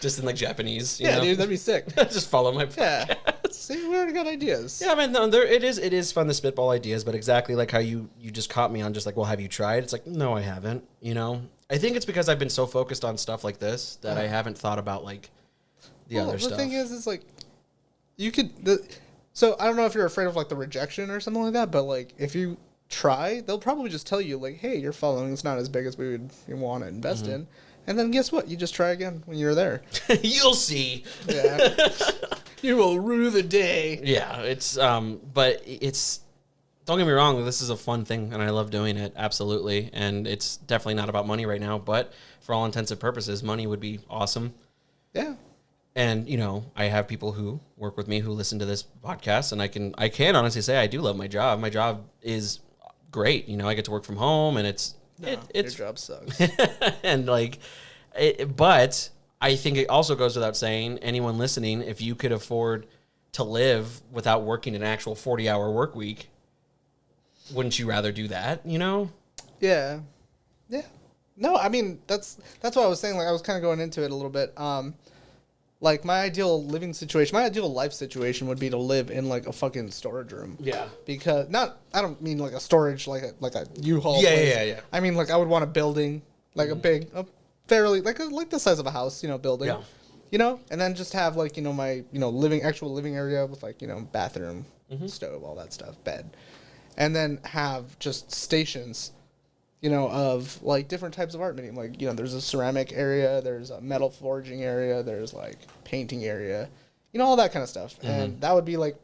Just in like Japanese, you Yeah, know? dude, that'd be sick. Just follow my Yeah. podcast. See, we already got ideas. Yeah, man, no, it is fun to spitball ideas, but exactly like how you just caught me on just like, well, have you tried? It's like, no, I haven't, you know? I think it's because I've been so focused on stuff like this that I haven't thought about like the other stuff. The thing is like, you could, so I don't know if you're afraid of like the rejection or something like that, but like if you try, they'll probably just tell you, like, hey, your following is not as big as we would want to invest in. And then guess what? You just try again when you're there. You'll see. Yeah. You will rue the day. Yeah, it's but it's, don't get me wrong, this is a fun thing and I love doing it, absolutely. And it's definitely not about money right now, but for all intents and purposes, money would be awesome. Yeah. And, you know, I have people who work with me who listen to this podcast, and I can honestly say I do love my job. My job is great. You know, I get to work from home, and it's your job sucks. and like, but I think it also goes without saying, anyone listening, if you could afford to live without working an actual 40-hour work week, wouldn't you rather do that? You know? Yeah. Yeah. No, I mean, that's what I was saying. Like, I was kind of going into it a little bit. Like, my ideal living situation, my ideal life situation would be to live in, like, a fucking storage room. Yeah. Because, I don't mean, like, a storage, like a U-Haul Yeah, place. yeah. I mean, like, I would want a building, like, a fairly, like the size of a house, you know, building. Yeah. You know? And then just have, like, you know, my, you know, actual living area with, like, you know, bathroom, stove, all that stuff, bed. And then have just stations, you know, of, like, different types of art medium. Like, you know, there's a ceramic area, there's a metal forging area, there's, like, painting area, you know, all that kind of stuff. And that would be, like,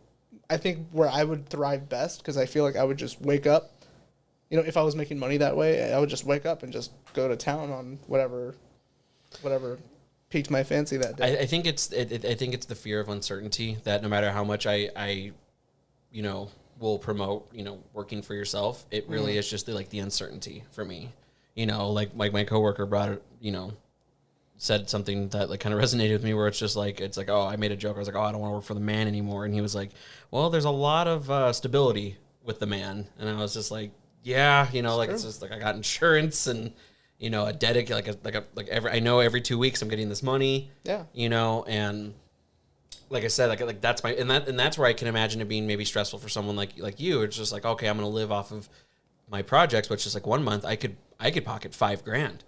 I think where I would thrive best, because I feel like I would just wake up, you know, if I was making money that way, I would just wake up and just go to town on whatever piqued my fancy that day. I think it's the fear of uncertainty that no matter how much I you know, will promote, you know, working for yourself, it really is just the uncertainty for me. You know, like my coworker brought it, you know, said something that like kind of resonated with me, where it's like, oh, I made a joke. I was like, oh, I don't want to work for the man anymore. And he was like, well, there's a lot of stability with the man. And I was just like, yeah, you know, like it's just like I got insurance and, you know, a dedicated I know every 2 weeks I'm getting this money. Yeah. You know, and like I said, like that's and that's where I can imagine it being maybe stressful for someone like you. It's just like, okay, I'm going to live off of my projects, but it's just like 1 month I could pocket $5,000,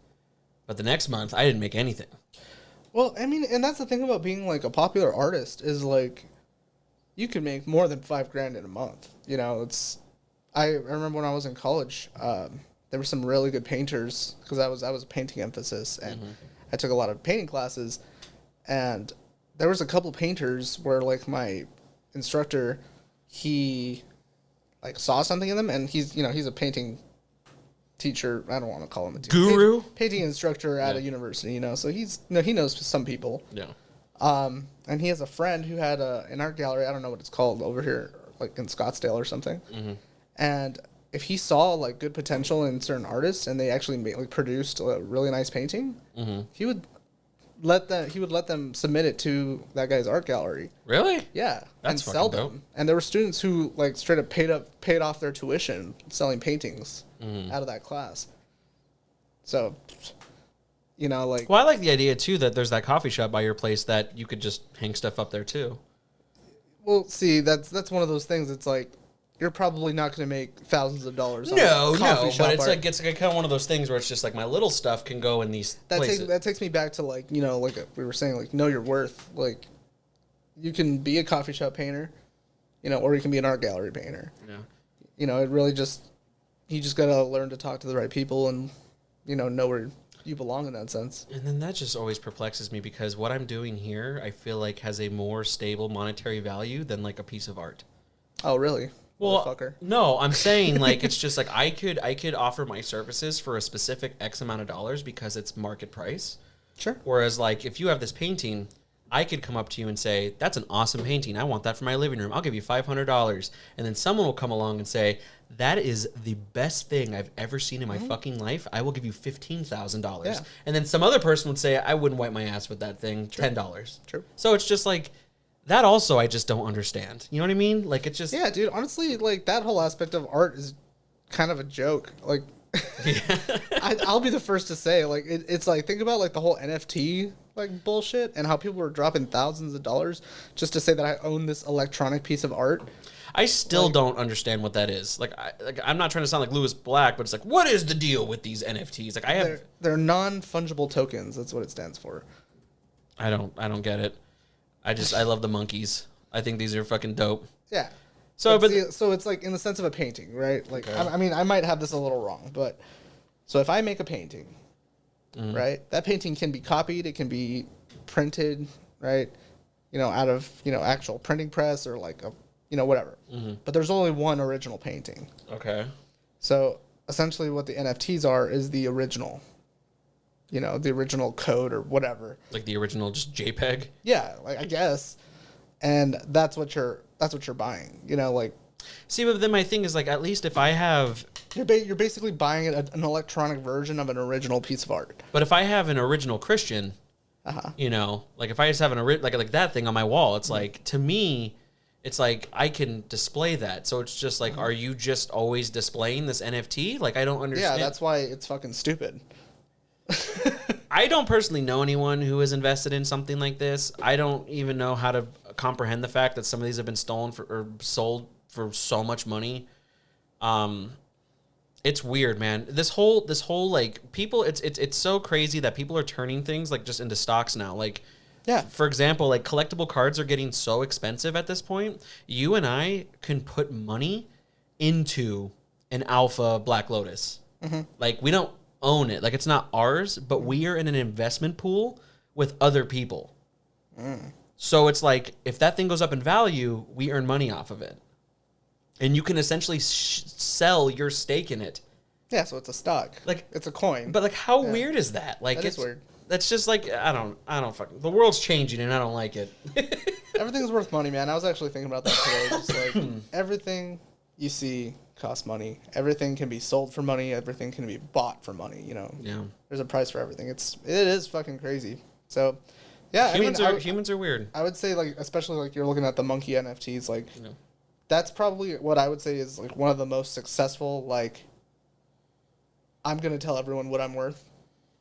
but the next month I didn't make anything. Well, I mean, and that's the thing about being like a popular artist is like you can make more than $5,000 in a month. You know, I remember when I was in college, there were some really good painters because I was a painting emphasis, and I took a lot of painting classes, and there was a couple painters where like my instructor, he like saw something in them, and he's a painting teacher. I don't want to call him a teacher. Guru, painting instructor at a university, you know. So he knows some people. Yeah. And he has a friend who had an art gallery. I don't know what it's called over here, like in Scottsdale or something. And if he saw like good potential in certain artists, and they actually produced a really nice painting, he would let them submit it to that guy's art gallery. Really? Yeah. That's and sell dope. them. And there were students who like straight up paid off their tuition selling paintings out of that class. So, you know, like. Well, I like the idea too that there's that coffee shop by your place that you could just hang stuff up there too. Well, see, that's one of those things. It's like you're probably not going to make thousands of dollars. No, but it's like kind of one of those things where it's just like my little stuff can go in these places. That takes me back to like, you know, like we were saying, like know your worth. Like you can be a coffee shop painter, you know, or you can be an art gallery painter. Yeah. You know, it really you just got to learn to talk to the right people and, you know where you belong in that sense. And then that just always perplexes me because what I'm doing here, I feel like has a more stable monetary value than like a piece of art. Oh, really? Well, no, I'm saying like it's just like I could offer my services for a specific X amount of dollars because it's market price. Sure. Whereas like if you have this painting, I could come up to you and say, that's an awesome painting. I want that for my living room. I'll give you $500. And then someone will come along and say, that is the best thing I've ever seen in my fucking life. I will give you $15,000. Yeah. And then some other person would say, I wouldn't wipe my ass with that thing. True. $10. True. So it's just like, that also I just don't understand. You know what I mean? Like it's just... Yeah, dude, honestly, like that whole aspect of art is kind of a joke. Like, I'll be the first to say, like, it's like, think about like the whole NFT like bullshit and how people were dropping thousands of dollars just to say that I own this electronic piece of art. I still don't understand what that is. Like I'm not trying to sound like Lewis Black, but it's like, what is the deal with these NFTs? Like they're non-fungible tokens. That's what it stands for. I don't get it. I love the monkeys. I think these are fucking dope. Yeah. So, so it's like in the sense of a painting, right? Like, I mean, I might have this a little wrong, but so if I make a painting, right, that painting can be copied, it can be printed, right? You know, out of, you know, actual printing press or like a, you know, whatever. But there's only one original painting. Okay. So essentially what the NFTs are is the original, you know, the original code or whatever. Like the original just JPEG? Yeah, like I guess. And that's what you're buying, you know, like. See, but then my thing is like, at least if I have, you're basically buying an electronic version of an original piece of art. but if I have an original Christian, you know, like if I just have an like that thing on my wall, it's like, to me, it's like I can display that. So it's just like, are you just always displaying this NFT? Like, I don't understand. Yeah, that's why it's fucking stupid. I don't personally know anyone who is invested in something like this. I don't even know how to comprehend the fact that some of these have been stolen or sold for so much money. It's weird, man. This whole like people, it's so crazy that people are turning things like just into stocks now. Like, yeah, for example, like collectible cards are getting so expensive at this point. You and I can put money into an alpha Black Lotus. Like, we don't own it. Like, it's not ours, but we are in an investment pool with other people. So it's like, if that thing goes up in value, we earn money off of it. And you can essentially sell your stake in it. Yeah, so it's a stock. Like, it's a coin. But like, how weird is that? Like, that is weird. That's just like, I don't fucking, the world's changing and I don't like it. Everything's worth money, man. I was actually thinking about that today. Just like, everything you see costs money. Everything can be sold for money. Everything can be bought for money, you know? Yeah. There's a price for everything. It is fucking crazy. So, yeah, humans are weird. I would say, like, especially like you're looking at the monkey NFTs, like, that's probably what I would say is like one of the most successful, like, I'm going to tell everyone what I'm worth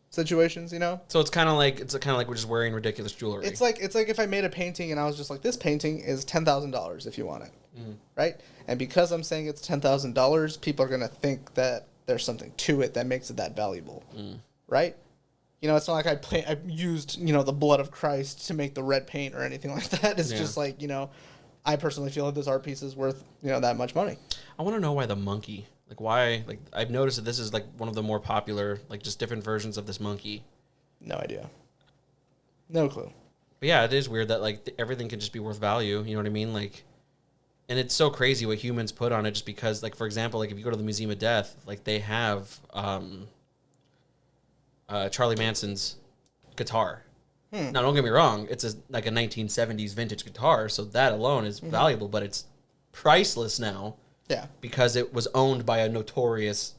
situations, you know? So it's kind of like we're just wearing ridiculous jewelry. It's like if I made a painting and I was just like, this painting is $10,000 if you want it, right? And because I'm saying it's $10,000, people are gonna think that there's something to it that makes it that valuable, right? You know, it's not like I used, you know, the blood of Christ to make the red paint or anything like that. It's just like, you know, I personally feel like this art piece is worth, you know, that much money. I want to know why the monkey. Like, why? Like, I've noticed that this is like one of the more popular, like, just different versions of this monkey. No idea. No clue. But yeah, it is weird that like everything can just be worth value. You know what I mean? Like, and it's so crazy what humans put on it, just because, like, for example, like if you go to the Museum of Death, like they have Charlie Manson's guitar. Now, don't get me wrong, it's like a 1970s vintage guitar, so that alone is valuable, but it's priceless now. Yeah. Because it was owned by a notorious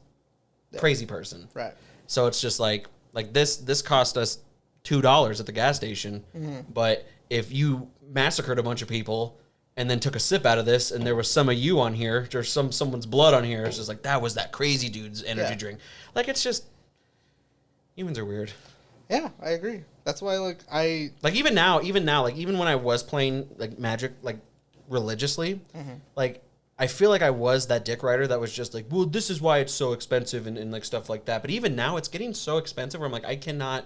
crazy person. Right. So it's just like this cost us $2 at the gas station, but if you massacred a bunch of people and then took a sip out of this and there was some of you on here, or someone's blood on here, it's just like, that was that crazy dude's energy drink. Like, it's just, humans are weird. Yeah, I agree. That's why, like, even now, like, even when I was playing, like, Magic, like, religiously, like, I feel like I was that dick rider that was just like, well, this is why it's so expensive and like stuff like that. But even now, it's getting so expensive where I'm like, I cannot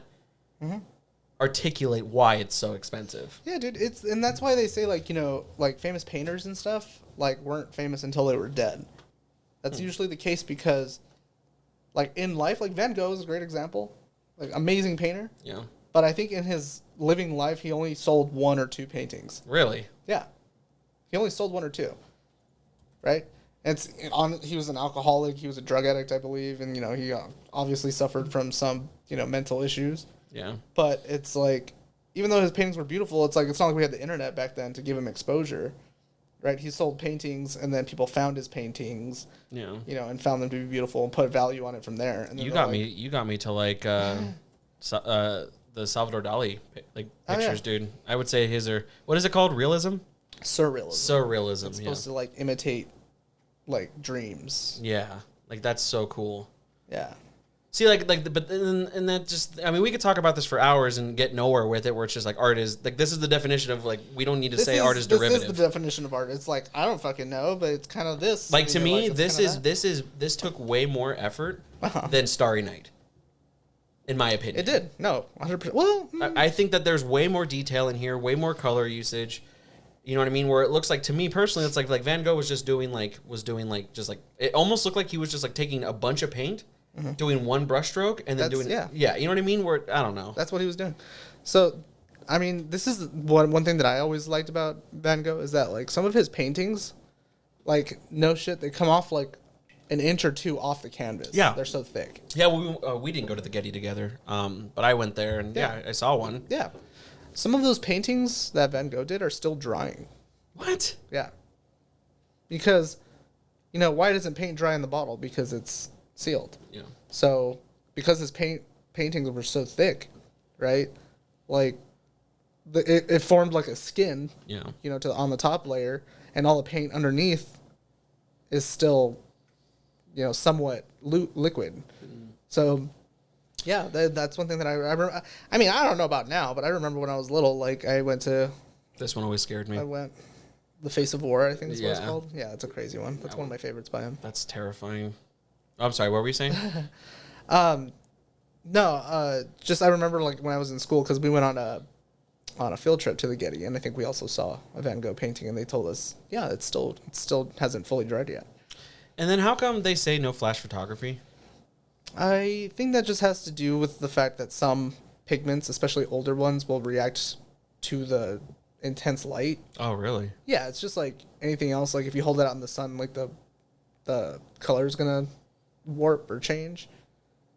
articulate why it's so expensive. Yeah, dude, and that's why they say, like, you know, like famous painters and stuff, like, weren't famous until they were dead. That's usually the case because, like, in life, like Van Gogh is a great example, like, amazing painter. Yeah. But I think in his living life, he only sold 1 or 2 paintings. Really? Yeah. He only sold 1 or 2. Right? He was an alcoholic. He was a drug addict, I believe. And, you know, he obviously suffered from some, you know, mental issues. Yeah. But it's like, even though his paintings were beautiful, it's like, it's not like we had the internet back then to give him exposure. Right? He sold paintings, and then people found his paintings. Yeah. You know, and found them to be beautiful and put value on it from there. And you got me to like the Salvador Dali like pictures, dude. I would say his are, what is it called? Realism? Surrealism. It's supposed to like imitate like dreams. Yeah, like that's so cool. Yeah. See, and that just, I mean, we could talk about this for hours and get nowhere with it, where it's just like art is, like, this is the definition of, like, we don't need to say art is derivative. This is the definition of art. It's like, I don't fucking know, but it's kind of this. Like, to me, this took way more effort than Starry Night, in my opinion. It did. No, 100%. Well, I think that there's way more detail in here, way more color usage. You know what I mean? Where it looks like, to me personally, it's like Van Gogh was doing it almost looked like he was just like taking a bunch of paint, doing one brush stroke, and then you know what I mean? Where I don't know. That's what he was doing. So, I mean, this is one thing that I always liked about Van Gogh is that like some of his paintings, like no shit, they come off like an inch or two off the canvas. Yeah, they're so thick. Yeah, we didn't go to the Getty together, but I went there and I saw one. Yeah. Some of those paintings that Van Gogh did are still drying. What? Yeah. Because, you know, why doesn't paint dry in the bottle? Because it's sealed. Yeah. So, because his paintings were so thick, right? Like, it formed like a skin. Yeah. You know, on the top layer, and all the paint underneath is still, you know, somewhat liquid. So. Yeah, that's one thing that I remember. I mean, I don't know about now, but I remember when I was little, like, I went to... This one always scared me. The Face of War, I think is what it's called. Yeah, it's a crazy one. That's one of my favorites by him. That's terrifying. Oh, I'm sorry, what were you saying? Just I remember, like, when I was in school, because we went on a field trip to the Getty, and I think we also saw a Van Gogh painting, and they told us, yeah, it still hasn't fully dried yet. And then how come they say no flash photography? I think that just has to do with the fact that some pigments, especially older ones, will react to the intense light. Oh, really? Yeah, it's just like anything else. Like if you hold it out in the sun, like the color is gonna warp or change.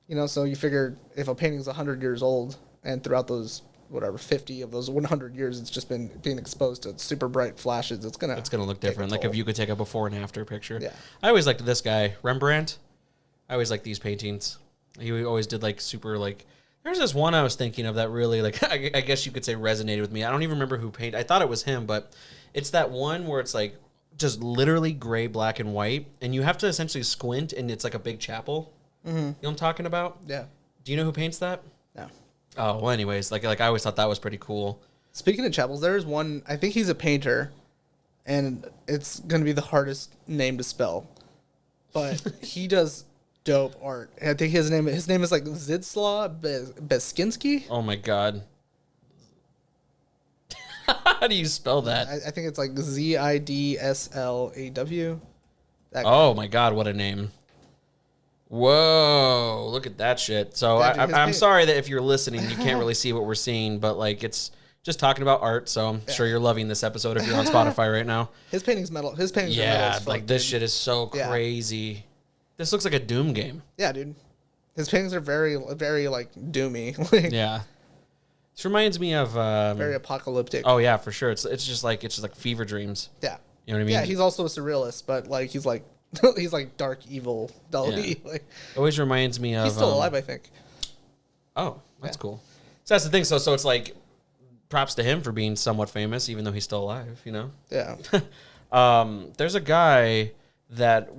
You know, so you figure if a painting's 100 years old and throughout those 50 of those 100 years, it's just been being exposed to super bright flashes, it's gonna look different. Like if you could take a before and after picture. Yeah. I always liked this guy, Rembrandt. I always liked these paintings. He always did like super like. There's this one I was thinking of that really like I guess you could say resonated with me. I don't even remember who painted. I thought it was him, but it's that one where it's like just literally gray, black, and white, and you have to essentially squint, and it's like a big chapel. Mm-hmm. You know what I'm talking about? Yeah. Do you know who paints that? No. Oh well. Anyways, like I always thought that was pretty cool. Speaking of chapels, there's one. I think he's a painter, and it's gonna be the hardest name to spell, but he does dope art. I think his name is like Zdzislaw Beskinsky. Oh my god. How do you spell that? I think it's like Zidslaw. Oh my god, what a name. Whoa, look at that shit. So I'm sorry that if you're listening, you can't really see what we're seeing, but like it's just talking about art, so I'm sure you're loving this episode if you're on Spotify right now. His painting's metal. His paintings are metal as fuck, like this shit is so crazy. This looks like a Doom game. Yeah, dude. His paintings are very, very like doomy. Yeah. This reminds me of very apocalyptic. Oh yeah, for sure. It's just like fever dreams. Yeah. You know what I mean? Yeah, he's also a surrealist, but like he's like dark evil Dali. Yeah. Like always reminds me of he's still alive, I think. Oh, that's cool. So that's the thing. So it's like props to him for being somewhat famous, even though he's still alive. You know? Yeah. There's a guy that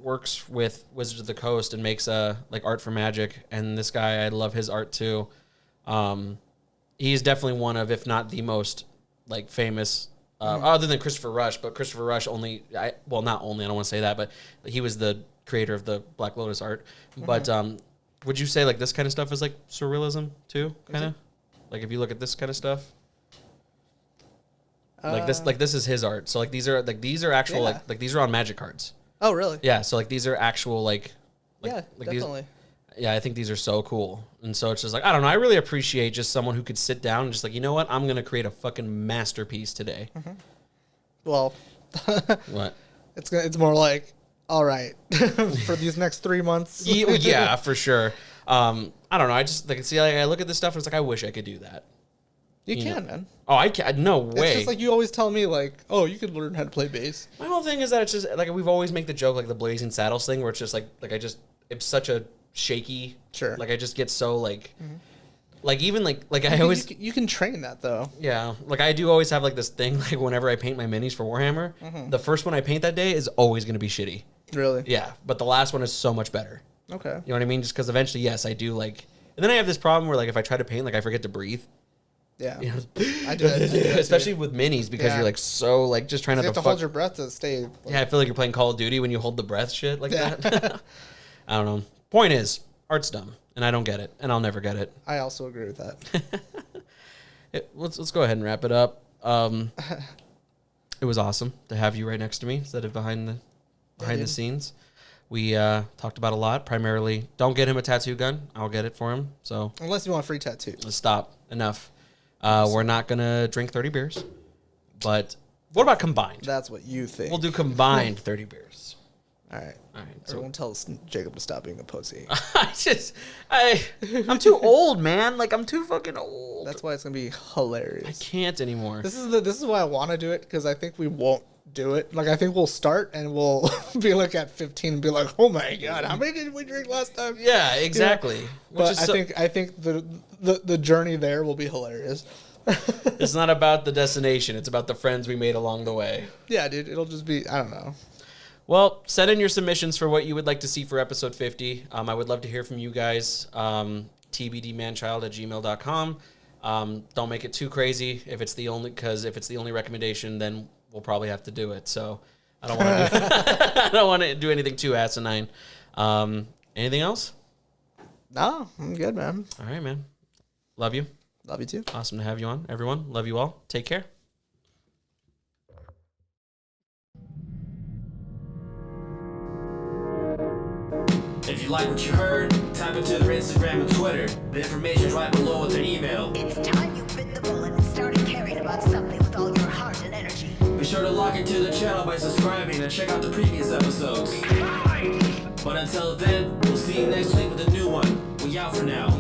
works with Wizards of the Coast and makes like art for Magic, and this guy, I love his art too. He's definitely one of, if not the most like famous, other than Christopher Rush, but Christopher Rush not only, I don't want to say that, but he was the creator of the Black Lotus art. But would you say like this kind of stuff is like surrealism too, kind of? Like if you look at this kind of stuff? Like this is his art. So like these are actual like these are on Magic cards. Oh really? Yeah. So like these are actual like definitely. I think these are so cool. And so it's just like, I don't know. I really appreciate just someone who could sit down and just like, you know what? I'm going to create a fucking masterpiece today. Mm-hmm. Well, what? It's more like, all right, for these next 3 months. Yeah, for sure. I don't know. I just like see. Like, I look at this stuff and it's like I wish I could do that. You can, man. Oh, I can. No way. It's just like you always tell me, like, oh, you could learn how to play bass. My whole thing is that it's just like we've always make the joke like the Blazing Saddles thing, where it's just like it's such a shaky. Sure. Like I just get so like. Like even like I always you can train that though. Yeah, like I do always have like this thing like whenever I paint my minis for Warhammer, the first one I paint that day is always going to be shitty. Really? Yeah, but the last one is so much better. Okay. You know what I mean? Just because eventually, yes, I do like. And then I have this problem where like if I try to paint, like I forget to breathe. Yeah. You know? I do that. Especially with minis because you're like so like just trying not to to hold your breath to stay. Like, yeah, I feel like you're playing Call of Duty when you hold the breath shit like that. I don't know. Point is, art's dumb. And I don't get it, and I'll never get it. I also agree with that. Let's go ahead and wrap it up. It was awesome to have you right next to me instead of behind the scenes. We talked about a lot. Primarily, don't get him a tattoo gun. I'll get it for him. So Unless you want free tattoos. let's stop. Enough. We're not gonna drink 30 beers. But what about combined? That's what you think. We'll do combined 30 beers. All right. All right. So Everyone tells Jacob to stop being a pussy. I'm too old, man. Like, I'm too fucking old. That's why it's gonna be I hilarious. can't anymore. This is why I want to do it, because I think we won't do it. Like, I think we'll start and we'll be like at 15 and be like, oh my god, how many did we drink last time? Yeah, exactly. You know? Which But is I think the journey there will be hilarious. it's not about the destination. It's about the friends we made along the way. Yeah, dude, it'll just be, I don't know. Well, send in your submissions for what you would like to see for episode 50. I would love to hear from you guys. tbdmanchild@gmail.com. Don't make it too crazy. If it's the only recommendation, then we'll probably have to do it. So I don't want to I don't want to do anything too asinine. Anything else? No, I'm good, man. All right, man. Love you. Love you too. Awesome to have you on, everyone. Love you all. Take care. If you like what you heard, type into their Instagram and Twitter. The information's right below with their email. It's time you bit the bullet and started caring about something with all your heart and energy. Be sure to log into the channel by subscribing and check out the previous episodes. But until then, we'll see you next week with a new one. We out for now.